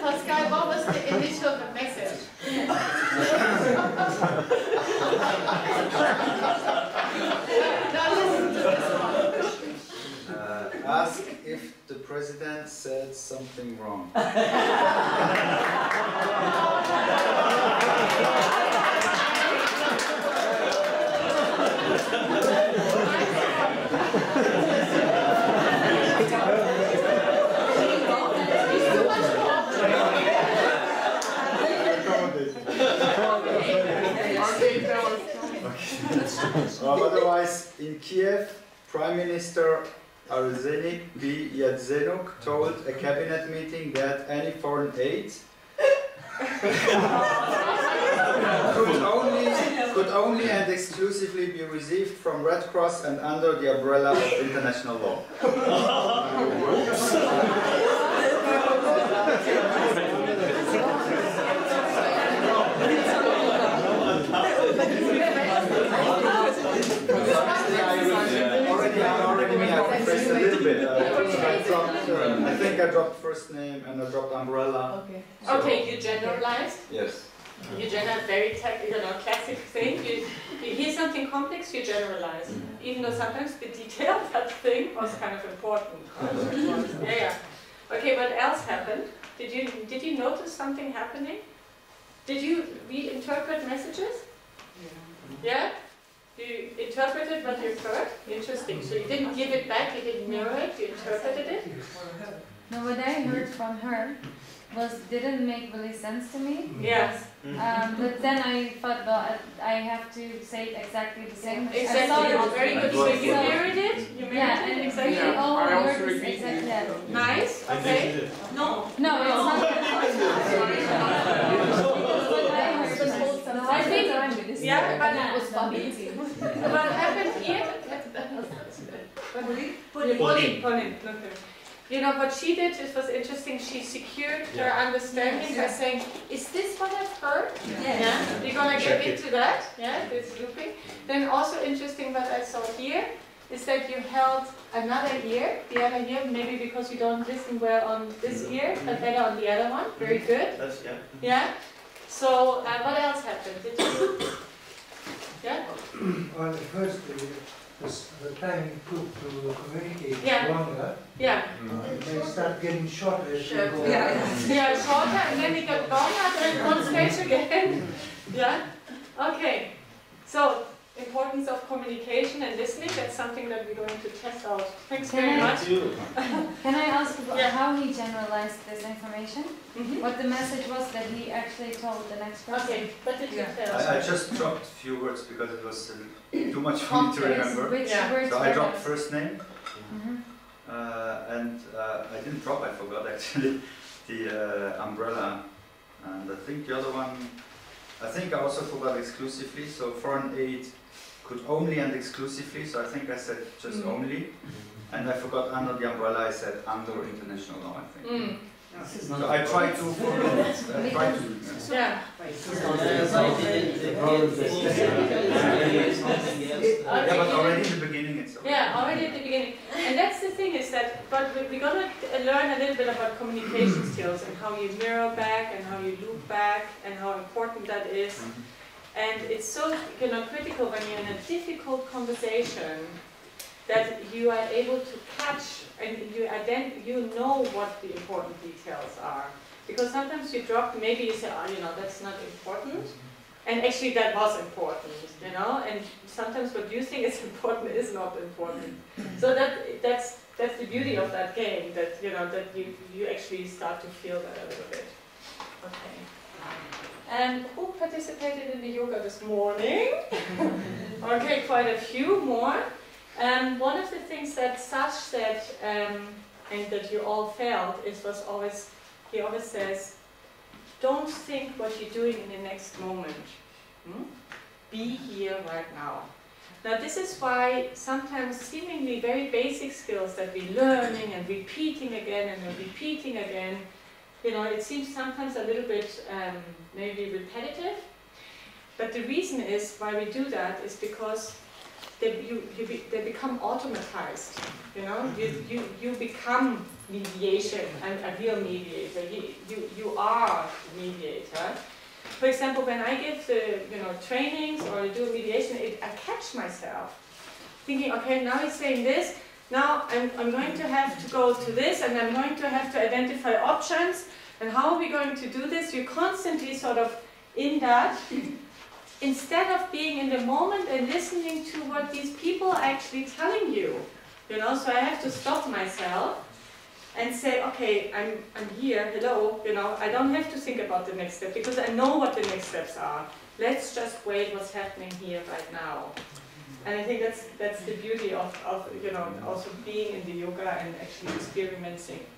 Pascal, what was the initial message? Now listen to this one. Ask if the president said something wrong. Otherwise, in Kiev, Prime Minister Arseniy Yatsenuk told a cabinet meeting that any foreign aid could only and exclusively be received from Red Cross and under the umbrella of international law. I think I dropped first name and I dropped umbrella. Okay. So Okay, you generalized. yes. You generalize very classic thing. You hear something complex, you generalize. Even though sometimes the detail of that thing was kind of important. Yeah. Okay, what else happened? Did you notice something happening? Did you reinterpret messages? Yeah? You interpreted what you heard? Interesting. So you didn't give it back, you didn't mirror it, you interpreted it? No, what I heard from her didn't make really sense to me. Yes. But then I thought, well, I have to say it exactly the same. Exactly. Very good. So you mirrored it? You mirrored it exactly? Yeah, all the words exactly. Yeah. Nice. Okay. No. No, it's not. I think, yeah, but that was funny. What happened here? Pauline. Okay. You know, what she did was interesting. She secured her understanding by saying, is this what I've heard? Yeah. We're going to get into that. Yeah, this looping. Then also interesting what I saw here is that you held another ear, the other ear, maybe because you don't listen well on this ear, but better on the other one. Very good. That's, Yeah? So, what else happened? Did you... Yeah? Well, first, the time it took to communicate Yeah. longer. Yeah. They start getting shorter as you go. Yeah, shorter, and then we got longer, and one stage again. Yeah? Okay. So, importance of communication and listening, that's something that we're going to test out. Thanks very much. Can I ask about how he generalized this information? What the message was that he actually told the next person? Okay, what did you tell? I just dropped a few words because it was too much for me to remember. Which words So I were dropped those? first name, and I didn't drop, I forgot actually, the umbrella. And I think the other one, I think I also forgot exclusively, so foreign aid could only and exclusively, so I think I said just only. And I forgot under the umbrella, I said under international law, I think. So I try to follow it. I try to. Yeah. Yeah, but already in the beginning it's already. Yeah, already at the beginning. And that's the thing is that, but we're going to learn a little bit about communication skills and how you mirror back and how you loop back and how important that is. And it's so critical when you're in a difficult conversation that you are able to catch and you know what the important details are. Because sometimes you drop, maybe you say, oh, that's not important. And actually that was important, and sometimes what you think is important is not important. So that's the beauty of that game, that that you actually start to feel that a little bit. Okay. And who participated in the yoga this morning? Okay, quite a few more. One of the things that Sash said, and that you all felt, he always says, don't think what you're doing in the next moment. Be here right now. Now this is why sometimes seemingly very basic skills that we're learning and repeating again and repeating again, it seems sometimes a little bit maybe repetitive. But the reason is why we do that is because they become automatized. You become mediation and a real mediator. You are the mediator. For example, when I give the trainings or do mediation, I catch myself thinking, okay, now he's saying this. Now I'm going to have to go to this, and I'm going to have to identify options. And how are we going to do this? You're constantly sort of in that. Instead of being in the moment and listening to what these people are actually telling you, so I have to stop myself and say, okay, I'm here, hello, I don't have to think about the next step because I know what the next steps are. Let's just wait what's happening here right now. And I think that's the beauty of also being in the yoga and actually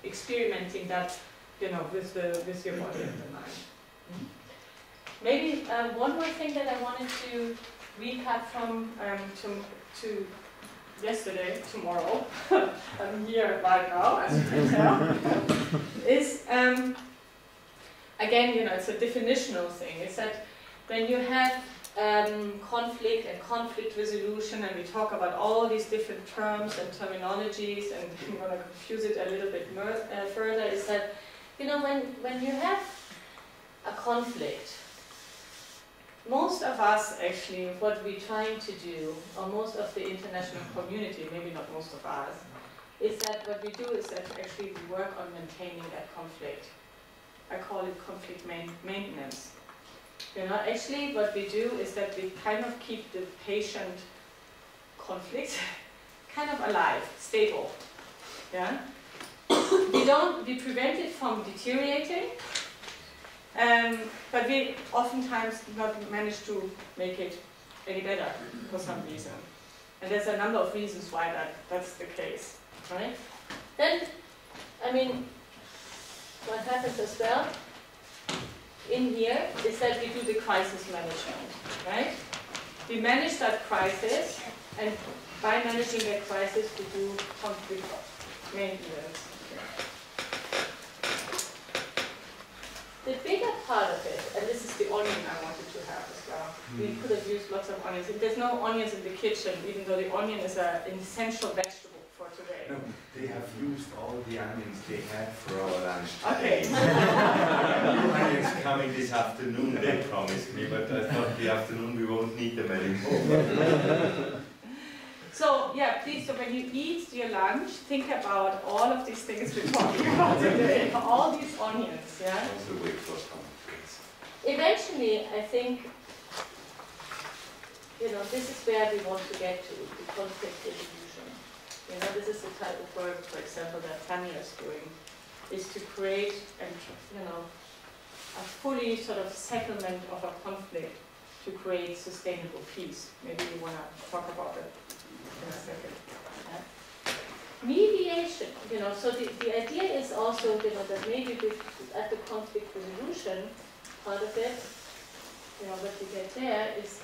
experimenting that, with your body and the mind. Maybe one more thing that I wanted to recap from to yesterday, tomorrow, I'm here right now, as you can tell, is, again, it's a definitional thing. It's that when you have conflict and conflict resolution, and we talk about all these different terms and terminologies, and I'm going to confuse it a little bit further, is that, when you have a conflict, most of us actually, what we're trying to do, or most of the international community, maybe not most of us, is that what we do is that actually we work on maintaining that conflict. I call it conflict maintenance. Actually what we do is that we kind of keep the patient conflict kind of alive, stable. Yeah? We prevent it from deteriorating. But we oftentimes not manage to make it any better for some reason. And there's a number of reasons why that's the case, right? Then, what happens as well in here is that we do the crisis management, right? We manage that crisis, and by managing that crisis, we do conflict maintenance. The bigger part of it, and this is the onion I wanted to have as well. We could have used lots of onions. There's no onions in the kitchen, even though the onion is an essential vegetable for today. No, they have used all the onions they had for our lunch today. Okay. New onions coming this afternoon, they promised me, but I thought the afternoon we won't need them anymore. So, yeah, please, so when you eat your lunch, think about all of these things we're talking about today, all these onions, yeah? Also wait for some. Eventually, I think, this is where we want to get to, the conflict resolution. This is the type of work, for example, that Tanya is doing, is to create a fully sort of settlement of a conflict to create sustainable peace. Maybe you want to talk about it in a second. Yeah. Mediation, so the idea is also, that maybe at the conflict resolution part of it, what you get there is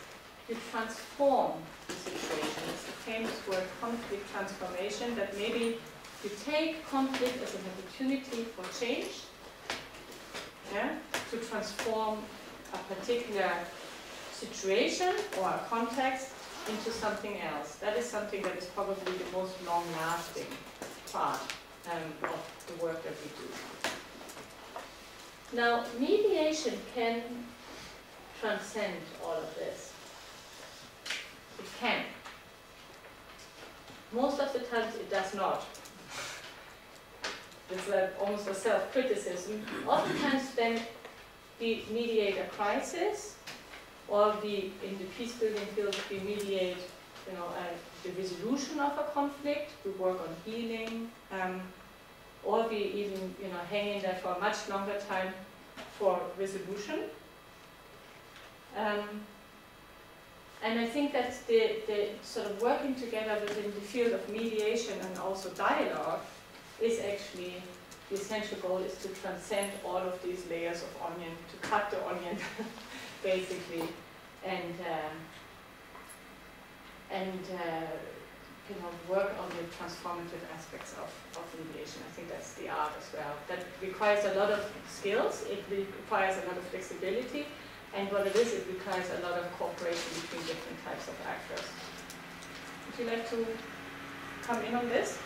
you transform the situation. It's the famous word conflict transformation, that maybe you take conflict as an opportunity for change, to transform a particular situation or a context into something else. That is something that is probably the most long-lasting part of the work that we do. Now, mediation can transcend all of this. It can. Most of the times it does not. It's like almost a self-criticism. Oftentimes then we mediate a crisis, or in the peace-building field we mediate, the resolution of a conflict. We work on healing, or we even, hang in there for a much longer time for resolution. And I think that the sort of working together within the field of mediation and also dialogue is actually the essential goal, is to transcend all of these layers of onion, to cut the onion, basically, and work on the transformative aspects of mediation. I think that's the art as well. That requires a lot of skills, it requires a lot of flexibility, and what it is, it requires a lot of cooperation between different types of actors. Would you like to come in on this?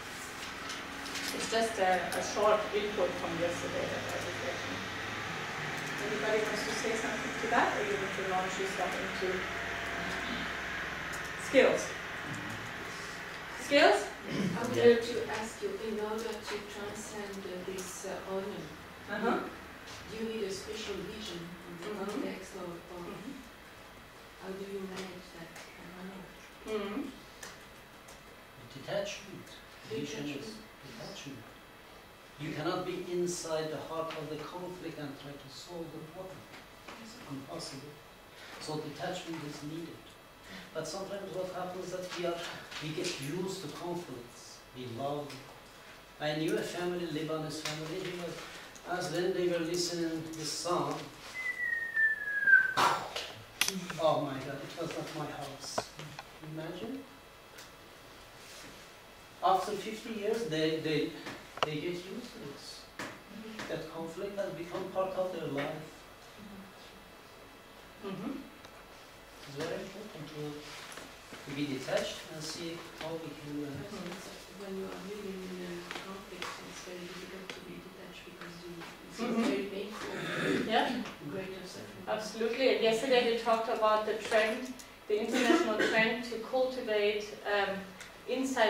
It's just a short input from yesterday that I was getting. Anybody wants to say something to that, or you want to launch yourself into skills? Skills? I would like to ask you, in order to transcend this onion, do you need a special vision in the context of how do you manage that? Detachment. Vision is detachment. You cannot be inside the heart of the conflict and try to solve the problem. It's impossible. So detachment is needed. But sometimes what happens is that we get used to conflicts. We love. I knew a family, Lebanese family, as when they were listening to the song, oh my God, it was not my house. Imagine. After 50 years, they get used to this. That conflict has become part of their life. It's very important to be detached and see how we can. When you are living in a conflict, it's very difficult to be detached because it's very painful. Yeah, Greater suffering. Absolutely. And yesterday we talked about the trend, the international trend to cultivate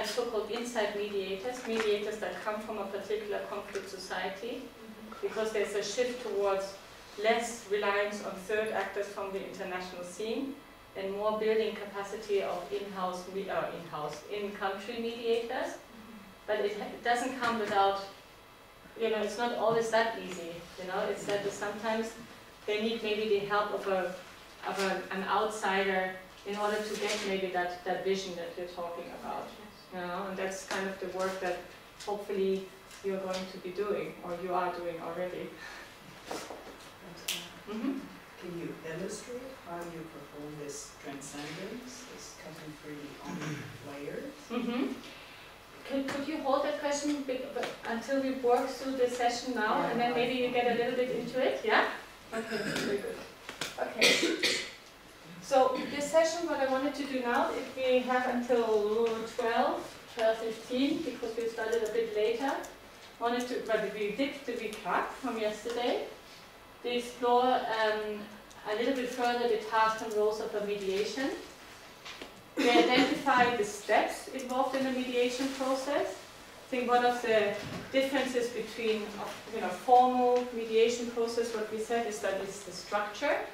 so-called inside mediators that come from a particular conflict society, because there's a shift towards less reliance on third actors from the international scene and more building capacity of in-country mediators. But it doesn't come without, it's not always that easy. It's that sometimes they need maybe the help of an outsider in order to get maybe that vision that you're talking about. And that's kind of the work that hopefully you're going to be doing, or you are doing already. Can you illustrate how you perform this transcendence, this cutting through the onion layers? Could you hold that question until we work through the session now, and then maybe you get a little bit into it? Yeah? Okay, very good. Okay. So this session, what I wanted to do now, if we have until 12:15, because we started a bit later, but we did the recap from yesterday. We explore a little bit further the tasks and roles of a mediation. We identify the steps involved in the mediation process. I think one of the differences between formal mediation process, what we said is that it's the structure.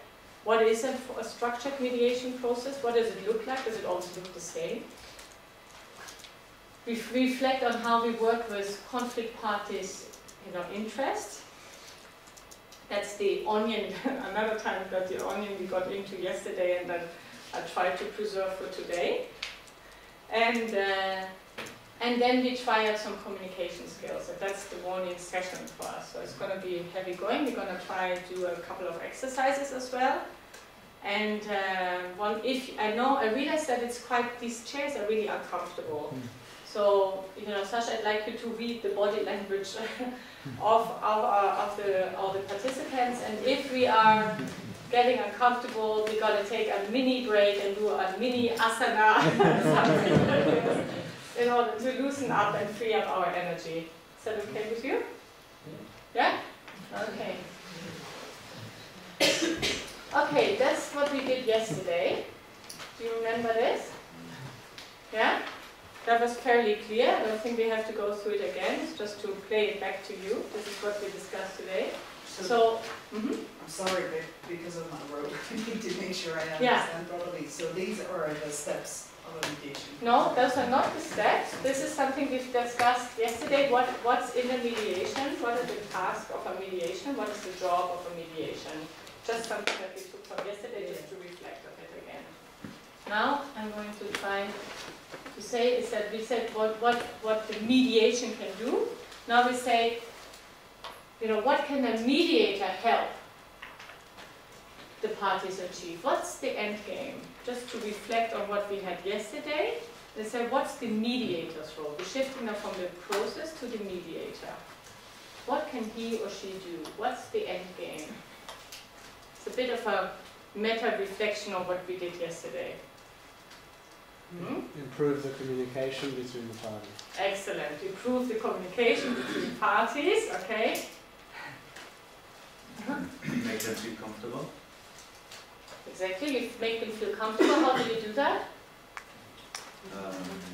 What is a structured mediation process? What does it look like? Does it always look the same? We reflect on how we work with conflict parties' interests. That's the onion, another time that the onion we got into yesterday and that I tried to preserve for today. And then we try out some communication skills, and that's the morning session for us. So it's going to be heavy going. We're going to try to do a couple of exercises as well. And I realized that it's quite, these chairs are really uncomfortable. So, Sasha, I'd like you to read the body language of the participants, and if we are getting uncomfortable, we're going to take a mini break and do a mini asana in order to loosen up and free up our energy. Is that okay with you? Yeah? Okay. Okay, that's what we did yesterday. Do you remember this? Yeah? That was fairly clear. I don't think we have to go through it again. It's just to play it back to you. This is what we discussed today. I'm sorry, but because of my road, I need to make sure I understand properly. So these are the steps of a mediation? No, those are not the steps. This is something we've discussed yesterday. What's in a mediation? What is the task of a mediation? What is the job of a mediation? Just something that we took from yesterday, just to reflect on it again. Now I'm going to try to say is that we said what the mediation can do. Now we say, what can a mediator help the parties achieve? What's the end game? Just to reflect on what we had yesterday, they say, what's the mediator's role? We're shifting now from the process to the mediator. What can he or she do? What's the end game? It's a bit of a meta-reflection of what we did yesterday. Improve the communication between the parties. Excellent. Improve the communication between parties, okay? Make them feel comfortable. Exactly, you make them feel comfortable. How do you do that?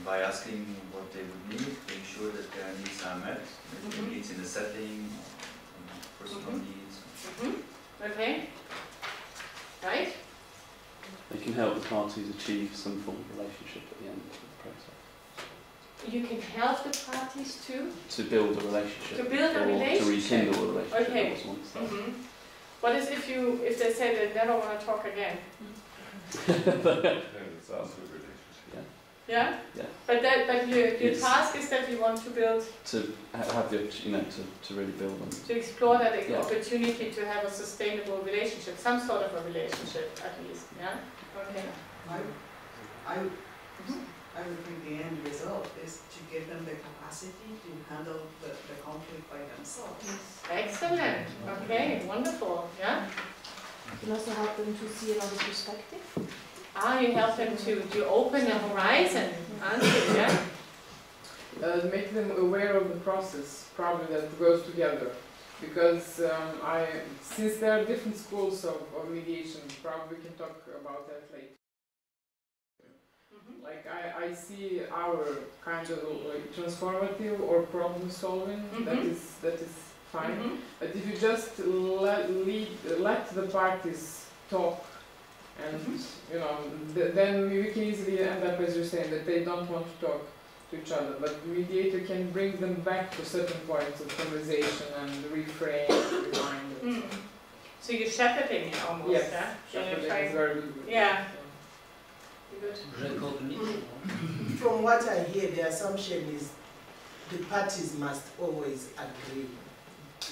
By asking what they would need, being sure that their needs are met, maybe needs in the setting, personal needs. Okay. Right? They can help the parties achieve some form of relationship at the end of the process. You can help the parties to build a relationship. To build a relationship. To rekindle a relationship. Okay. What is if they say they never want to talk again? It's also a relationship. Yeah? Yeah. But your task is that you want to build... To have the to really build on. To explore that opportunity to have a sustainable relationship, some sort of a relationship at least, yeah? Okay. I would think the end result is to give them the capacity to handle the conflict by themselves. Excellent. Okay, wonderful. Yeah? You can also help them to see another perspective. You help them to open the horizon. Yeah? Make them aware of the process, probably that goes together. Because since there are different schools of mediation, probably we can talk about that later. Like I see our kind of transformative or problem solving, that is fine. But if you just let the parties talk, and then we can easily end up, as you're saying, that they don't want to talk to each other. But the mediator can bring them back to certain points of conversation and reframe, remind it. So you're shepherding it almost, yes, yeah? Shepherding is very good. Yeah. From what I hear, the assumption is the parties must always agree.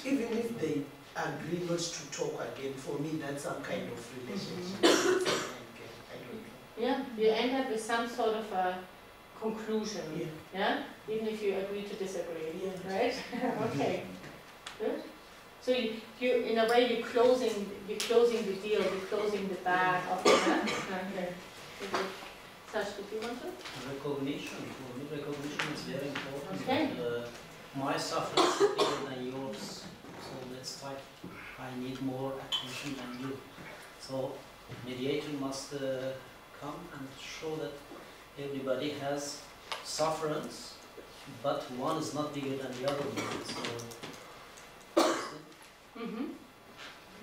Even if they agree not to talk again, for me that's some kind of relationship. Yeah, you end up with some sort of a conclusion, yeah? Even if you agree to disagree, right? Okay, good. So you in a way you're closing the deal, you're closing the bag of that. Okay. Sash, did you want to? Recognition. For me, recognition is very important. Okay. My suffering is bigger than yours, so that's why I need more attention than you. So mediation must come and show that everybody has sufferance, but one is not bigger than the other one.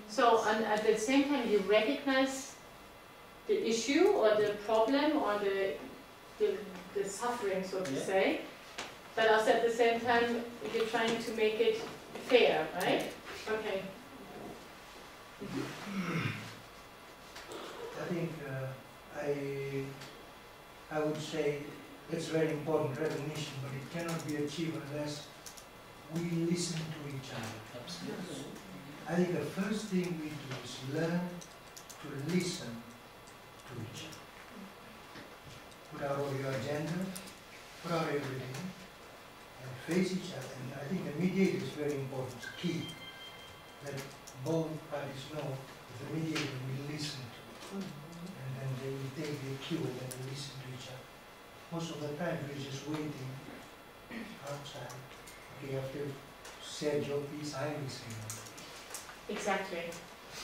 So and at the same time you recognize the issue or the problem or the suffering, so to say, but also at the same time you're trying to make it fair, right? Okay. I think I would say it's very important, recognition, but it cannot be achieved unless we listen to each other. Absolutely. I think the first thing we do is learn to listen to each other. Put out all your agenda, put out everything, and face each other. And I think the mediator is very important, it's key, that both parties know that the mediator will listen to it. And then they will take the cue and then listen to each other. Most of the time we're just waiting outside. Okay, after you said your piece, I'm listening. Exactly.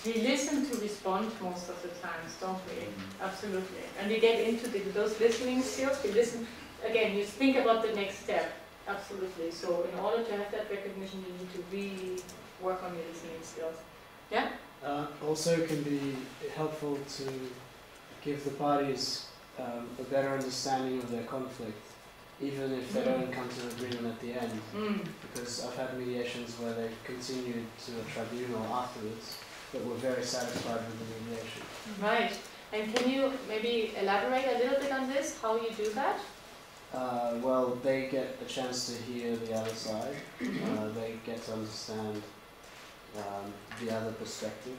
We listen to respond most of the times, don't we? Absolutely. And we get into those listening skills. We listen, again, you think about the next step. Absolutely. So in order to have that recognition, you need to really work on your listening skills. Yeah? Also, it can be helpful to give the parties a better understanding of their conflict, even if they don't come to an agreement at the end. Because I've had mediations where they've continued to a tribunal afterwards, but were very satisfied with the mediation. Right. And can you maybe elaborate a little bit on this, how you do that? Well, they get a chance to hear the other side. They get to understand the other perspective.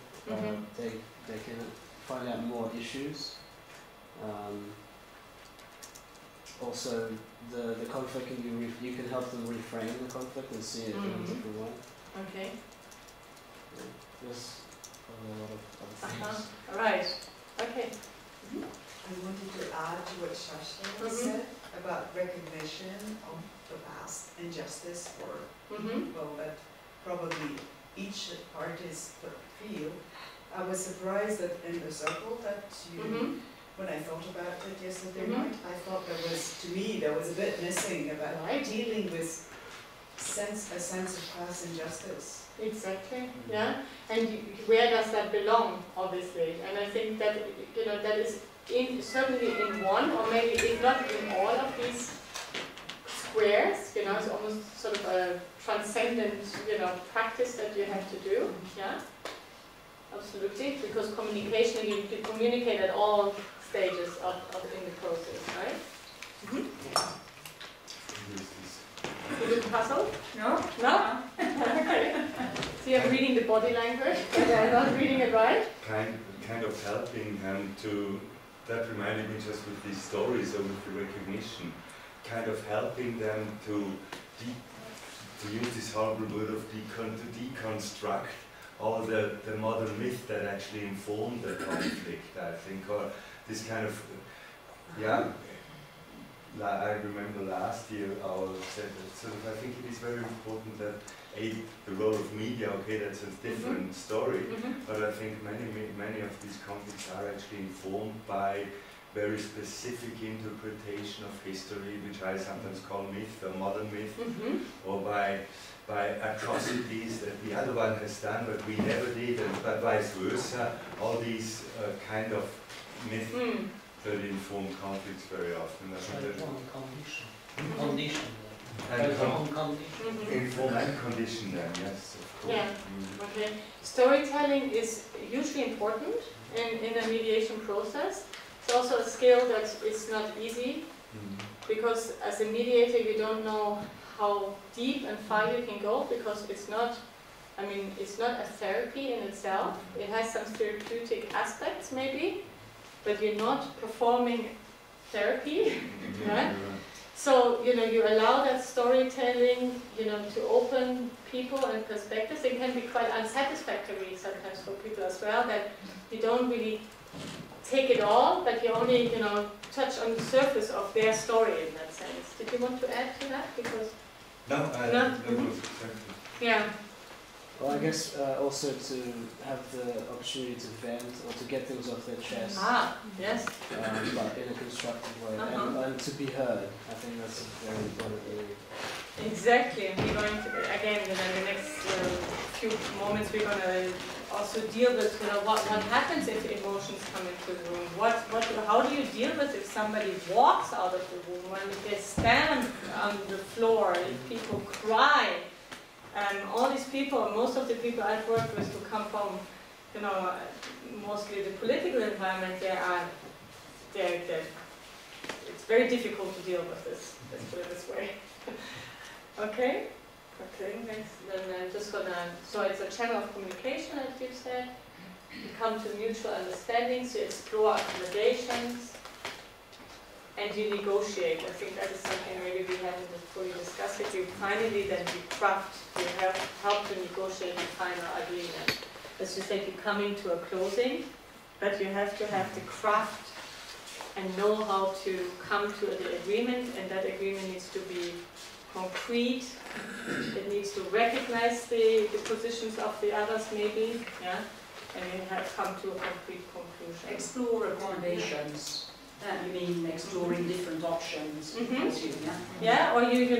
They can find out more issues. Also, the conflict can be you can help them reframe the conflict and see it in a different way. Okay. Yeah. There's probably a lot of other things. Right. Okay. I wanted to add to what Shashna said about recognition of the past injustice or well, that probably each parties feel. I was surprised that in the circle that you, when I thought about it yesterday night, I thought to me, there was a bit missing about dealing with a sense of past injustice. Exactly, yeah. And where does that belong, obviously? And I think that, that is certainly in one, or maybe if not in all of these squares, it's almost sort of a transcendent, practice that you have to do, yeah? Absolutely, because communication, you communicate at all stages of in the process, right? You look puzzled? No? No? Okay. So you're reading the body language, but I'm not reading it right? Kind of helping them to, that reminded me just with these stories or with the recognition, kind of helping them to use this horrible word of to deconstruct all the modern myth that actually informed the conflict, I think, or this kind of, I remember last year our sort of, I think it is very important that the role of media, okay, that's a different story, but I think many of these conflicts are actually informed by very specific interpretation of history, which I sometimes call myth or modern myth, or by atrocities that the other one has done but we never did, and but vice versa. All these kind of myths that inform conflicts very often. Inform and condition them, yes, of course. Yeah, okay. Storytelling is hugely important in a mediation process. It's also a skill that is not easy, because as a mediator you don't know how deep and far you can go, because it's not a therapy in itself. It has some therapeutic aspects maybe, but you're not performing therapy, right? So, you allow that storytelling, to open people and perspectives. It can be quite unsatisfactory sometimes for people as well, that you don't really take it all, but you only, touch on the surface of their story in that sense. Did you want to add to that? Because yeah. Well, I guess also to have the opportunity to vent or to get things off their chest. Yes. But in a constructive way, and to be heard. I think that's very important. Exactly. And we're going to, again, in the next few moments, we're going to also deal with, what happens if emotions come into the room. How do you deal with if somebody walks out of the room, when they stand on the floor, if people cry? All these people, most of the people I've worked with who come from, mostly the political environment, it's very difficult to deal with this. Let's put it this way. Okay. Okay. Next, then I'm just gonna. So it's a channel of communication, as you said. you come to mutual understandings, you explore accommodations, and you negotiate. I think that is something maybe we haven't fully discussed it. You finally then you craft, you help to negotiate the final agreement. As you said, you come into a closing, but you have to have the craft and know how to come to the agreement, and that agreement needs to be concrete. It needs to recognize the positions of the others maybe, yeah, and you have come to a concrete conclusion. Explore accommodations. You mean exploring different options? Mm-hmm. Yeah, or you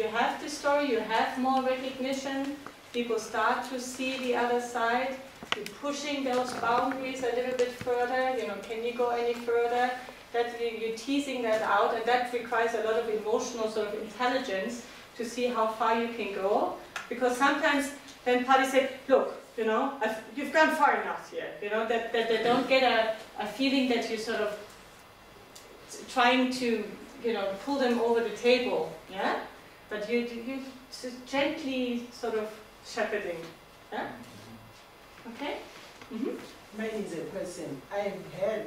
have the story, you have more recognition, people start to see the other side, you're pushing those boundaries a little bit further, can you go any further? That you're teasing that out, and that requires a lot of emotional sort of intelligence to see how far you can go, because sometimes then parties say, look, you've gone far enough here, that they don't get a feeling that you sort of trying to, pull them over the table, yeah? But you gently sort of shepherding, yeah? Okay? Mm-hmm. Mine is a question. I've had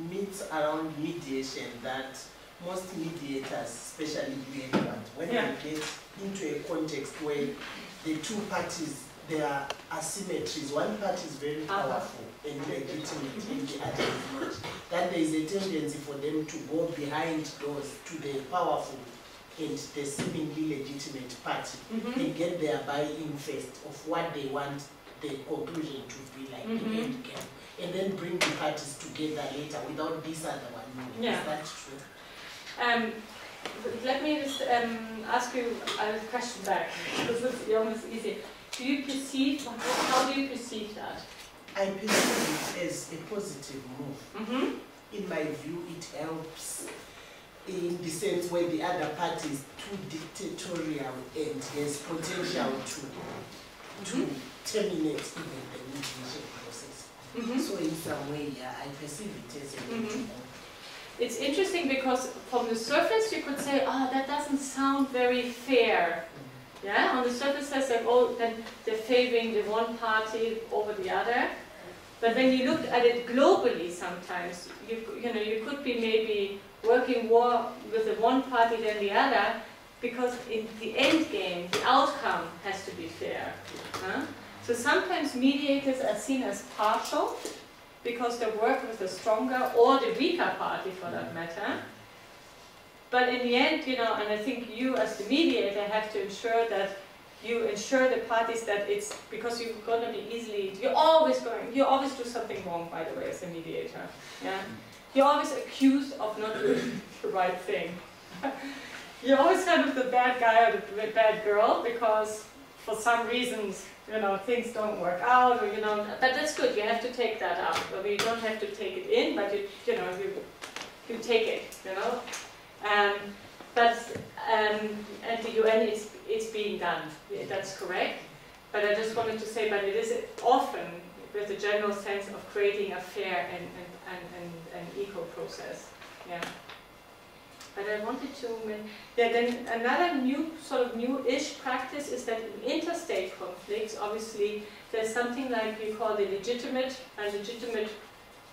myths around mediation that most mediators, especially UN ones, when they get into a context where the two parties, there are asymmetries. One party is very powerful and legitimate, and the other is not. That there is a tendency for them to go behind doors to the powerful and the seemingly legitimate party and get their buy-in first of what they want the conclusion to be like, the end game, and then bring the parties together later without this other one knowing. Yeah. Is that true? Let me just ask you a question back, because it's almost easy. Do you perceive, how do you perceive that? I perceive it as a positive move. In my view, it helps in the sense where the other party is too dictatorial and has potential to terminate even the mediation process. So in some way, I perceive it as a positive move. It's interesting because from the surface you could say, oh, that doesn't sound very fair. Yeah, on the surface says like, oh, then they're favoring the one party over the other. But when you look at it globally, sometimes you could be maybe working more with the one party than the other, because in the end game, the outcome has to be fair. So sometimes mediators are seen as partial because they work with the stronger or the weaker party, for that matter. But in the end, and I think you as the mediator have to ensure that you ensure the parties that it's, because you're going to be easily, you always do something wrong, by the way, as a mediator. Yeah, you're always accused of not doing the right thing. You're always kind of the bad guy or the bad girl because for some reasons, things don't work out, or but that's good. You have to take that out. Well, you don't have to take it in, but you take it. But at the UN, it's being done. That's correct. But I just wanted to say, but it is often with the general sense of creating a fair and equal process. Yeah. But I wanted to, then another new-ish practice is that in interstate conflicts, obviously, there's something like we call the legitimate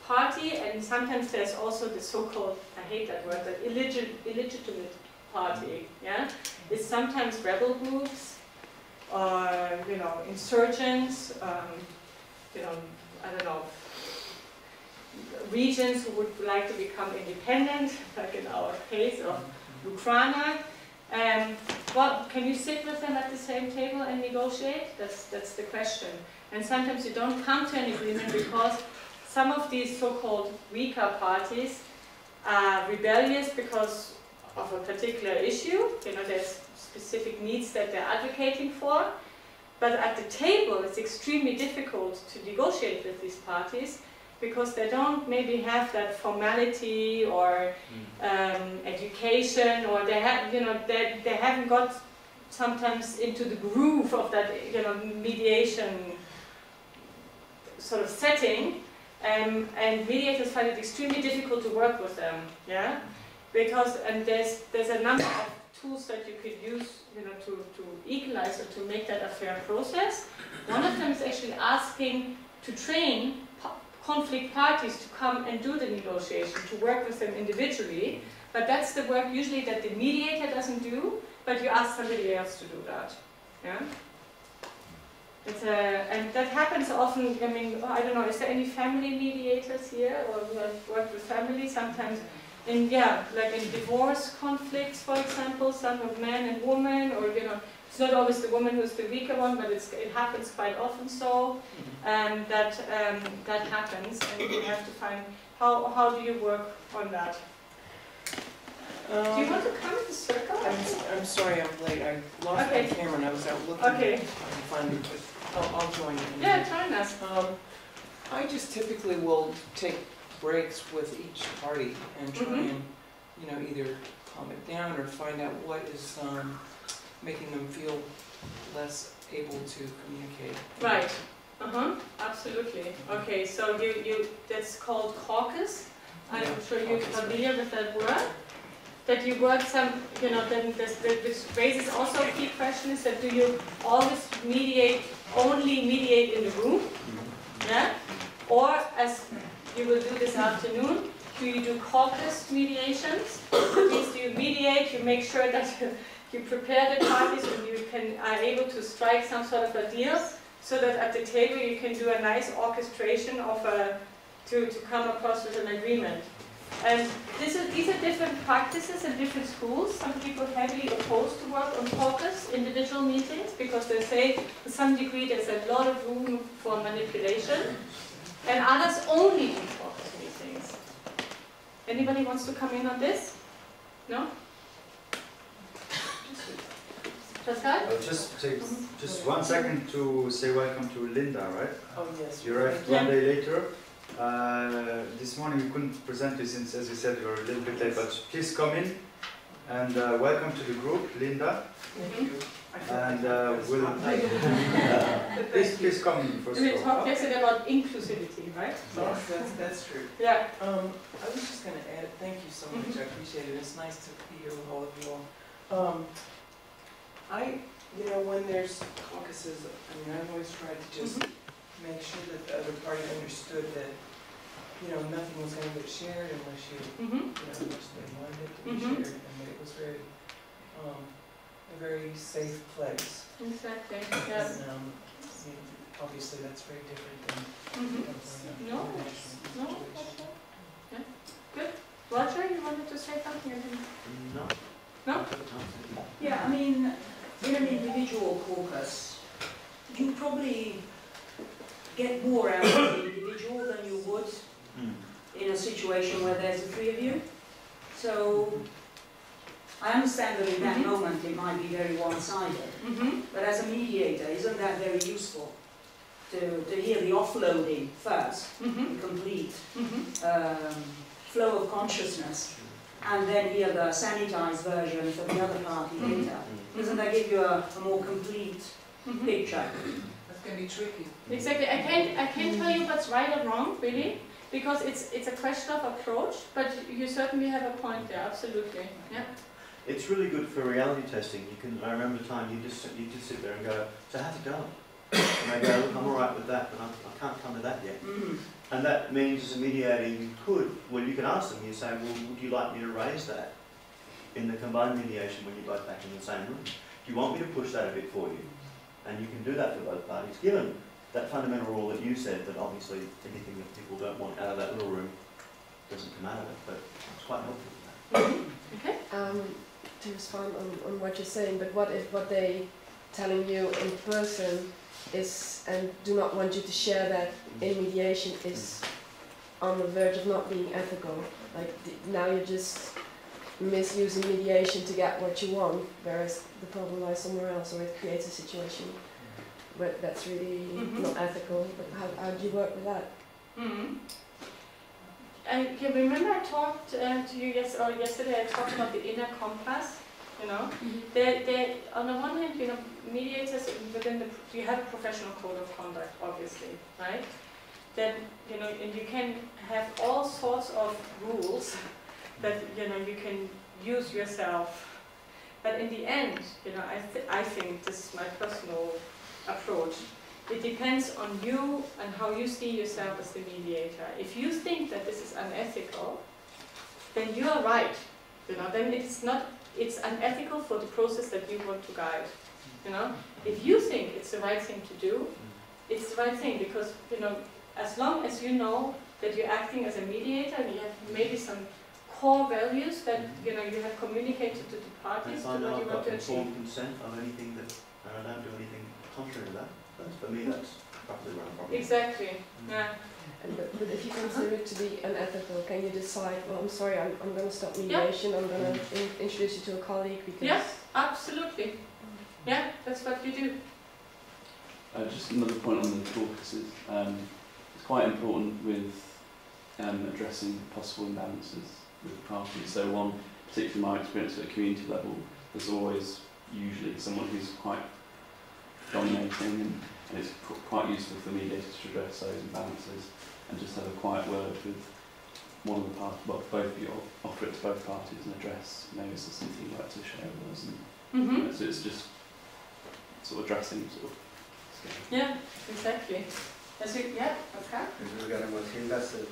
party, and sometimes there's also the so-called, I hate that word, the illegitimate party. Yeah, it's sometimes rebel groups, or insurgents. I don't know. Regions who would like to become independent, like in our case of Ukraine. Well, can you sit with them at the same table and negotiate? That's the question. And sometimes you don't come to an agreement because some of these so-called weaker parties are rebellious because of a particular issue. There's specific needs that they're advocating for. But at the table, it's extremely difficult to negotiate with these parties because they don't maybe have that formality or education, or they haven't got sometimes into the groove of that mediation sort of setting, and mediators find it extremely difficult to work with them. Yeah, because there's a number of tools that you could use, to equalize or to make that a fair process. One of them is actually asking to train conflict parties to come and do the negotiation, to work with them individually, but that's the work usually that the mediator doesn't do, but you ask somebody else to do that. Yeah? And that happens often. I mean, I don't know, is there any family mediators here, or who have worked with families? Sometimes in, like in divorce conflicts, for example, some of man and woman, or it's not always the woman who's the weaker one, but it happens quite often so, that happens, and you have to find, how do you work on that? Do you want to come in the circle? I'm sorry I'm late. I lost my camera and I was out looking. Okay. To find it, but I'll join you. Yeah, join us. I just typically will take breaks with each party and try and, either calm it down or find out what is making them feel less able to communicate. Right. Absolutely. Okay, so you that's called caucus. I'm sure you're familiar with that word. That you work some, then this raises also a key question is that do you always only mediate in the room? Yeah? Or as you will do this afternoon, do you do caucus mediations? That means you mediate, you make sure that you prepare the parties and you are able to strike some sort of a deal so that at the table you can do a nice orchestration of to come across with an agreement. And these are different practices in different schools. Some people heavily opposed to work on caucus, individual meetings, because they say to some degree there's a lot of room for manipulation. And others only do caucus meetings. Anybody wants to come in on this? No? Pascal? Just 1 second to say welcome to Linda, right? Oh yes. You arrived one day later. This morning we couldn't present you since, as you said, you were a little bit late, but please come in and welcome to the group, Linda. Thank you. And we'll please come in first. We talked yesterday about inclusivity, right? Yes, that's true. Yeah. I was just going to add, thank you so much. I appreciate it. It's nice to be here with all of you all. When there's caucuses, I've always tried to just make sure that the other party understood that, nothing was going to get shared unless unless they wanted it to be shared, and that it was a very safe place. Exactly. Yes. And obviously that's very different than No. Yeah. Good. Roger, you wanted to say something? No. No? Yeah, in an individual caucus, you probably get more out of the individual than you would in a situation where there's the three of you. So I understand that in that moment it might be very one-sided, but as a mediator, isn't that very useful to hear the offloading first, the complete flow of consciousness, and then hear the sanitized version for the other party later? Doesn't that give you a more complete picture? That's going to be tricky. Exactly. I can't tell you what's right or wrong, really, because it's a question of approach, but you certainly have a point there, absolutely. Yeah. It's really good for reality testing. I remember the time you just sit there and go, so how's it going? And I go, look, I'm all right with that, but I can't come to that yet. And that means as a mediator you can ask them, you say, well, would you like me to raise that in the combined mediation when you're both back in the same room? Do you want me to push that a bit for you? And you can do that for both parties, given that fundamental rule that you said, that obviously anything that people don't want out of that little room doesn't come out of it, but it's quite helpful. Okay. To respond on what you're saying, but what if what they telling you in person is, and do not want you to share that in mediation, is on the verge of not being ethical? Like now you're just misusing mediation to get what you want, whereas the problem lies somewhere else, or it creates a situation where that's really not ethical. But how do you work with that? And you remember I talked to you yesterday, I talked about the inner compass, They on the one hand, you have mediators within you have a professional code of conduct, obviously, right? Then, and you can have all sorts of rules that, you can use yourself. But in the end, I think this is my personal approach, it depends on you and how you see yourself as the mediator. If you think that this is unethical, then you are right. You know, then it's unethical for the process that you want to guide. You know, if you think it's the right thing to do, it's the right thing, because, you know, as long as you know that you're acting as a mediator and you have maybe some core values that, you know, you have communicated to the parties If to I know what you I've want got to achieve. informed consent on anything that, and I don't do anything contrary to that, then for me that's probably where I'm from. Exactly. Yeah. But if you consider it to be unethical, can you decide, well, I'm sorry, I'm going to stop mediation, I'm going to introduce you to a colleague because... Yes, absolutely. Yeah, that's what you do. Just another point on the caucuses. It's quite important with addressing possible imbalances with parties. So one, particularly my experience at a community level, there's always usually someone who's quite dominating, and it's quite useful for mediators to address those imbalances and just have a quiet word with one of the parties, well, both of you, offer it to both parties and address, maybe is there something you'd like to share with us. And, you know, so it's just sort of addressing sort of. Yeah, exactly. Yeah, okay. Regarding what Hilda said,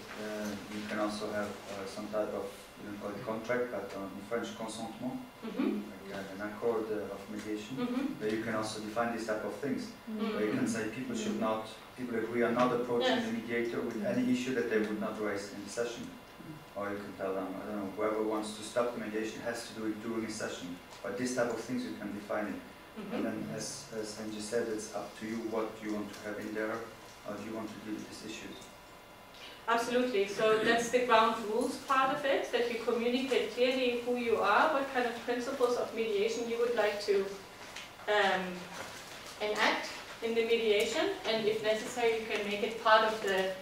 you can also have some type of, you don't call it contract, but in French, consentement, like an accord of mediation, where you can also define these type of things, where you can say people should not, people agree on not approaching the mediator with any issue that they would not raise in the session. Or you can tell them, I don't know, whoever wants to stop the mediation has to do it during a session. But these type of things you can define it. And then, as Antje said, it's up to you what you want to have in there, how do you want to deal with these issues. Absolutely. So that's the ground rules part of it, that you communicate clearly who you are, what kind of principles of mediation you would like to enact in the mediation, and if necessary, you can make it part of the,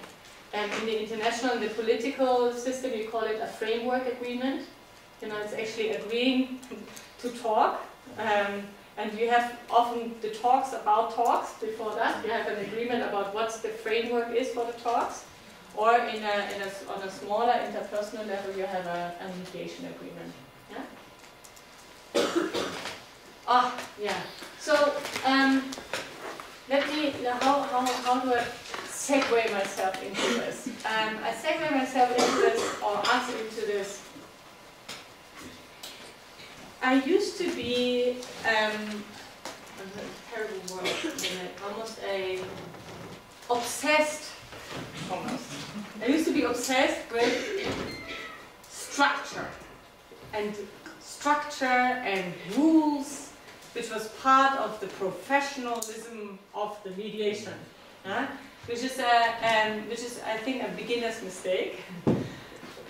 in the international and the political system, you call it a framework agreement. You know, it's actually agreeing to talk. And you have often the talks about talks before that. You have an agreement about what the framework is for the talks. Or on a smaller interpersonal level, you have a mediation agreement. Yeah? Yeah. So, let me, how do I segue myself into this? I segue myself into this, or us into this. I used to be, terrible word, almost obsessed, I used to be obsessed with structure and rules, which was part of the professionalism of the mediation, which is I think a beginner's mistake.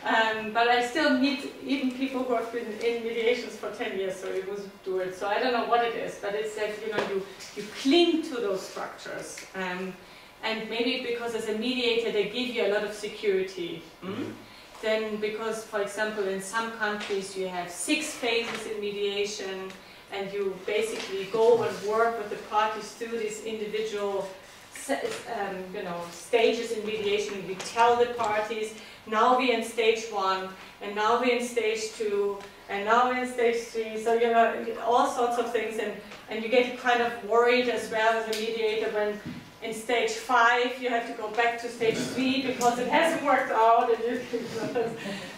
But I still meet even people who have been in mediations for 10 years, so it was do it. So I don't know what it is, but it's like, you know, you cling to those structures. And maybe because as a mediator they give you a lot of security. Then because, for example, in some countries you have 6 phases in mediation, and you basically go and work with the parties through these individual you know, stages in mediation. We tell the parties, now we're in stage 1, and now we're in stage 2, and now we're in stage 3. So you know, all sorts of things, and you get kind of worried as well as a mediator when in stage 5 you have to go back to stage 3 because it hasn't worked out, and you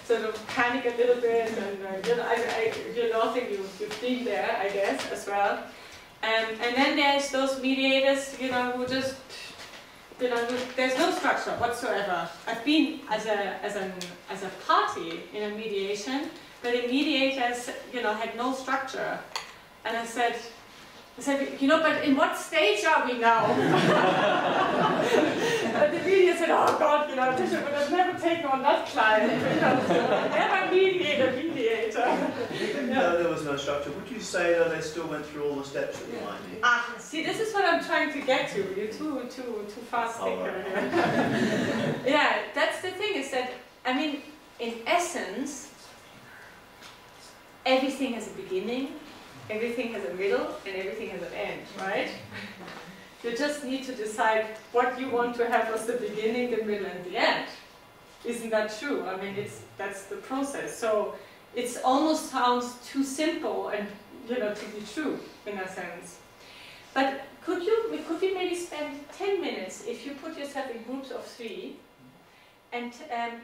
sort of panic a little bit, and you know, I think you've been there, I guess, as well. And then there's those mediators, you know, who just, you know, there's no structure whatsoever. I've been as a party in a mediation, but the mediators, you know, had no structure. And I said, you know, but in what stage are we now? But the mediator said, oh God, you know, Bishop would have never taken on that client. You know, so never mediate a mediator. Even though there was no structure, would you say that they still went through all the steps that you might need? See, this is what I'm trying to get to. You're too fast thinker here. Yeah, that's the thing, is that, I mean, in essence, everything has a beginning, everything has a middle, and everything has an end, right? You just need to decide what you want to have as the beginning, the middle, and the end. Isn't that true? I mean, that's the process. So it almost sounds too simple and, you know, to be true in a sense. But could we maybe spend 10 minutes, if you put yourself in groups of 3, and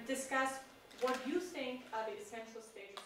discuss what you think are the essential stages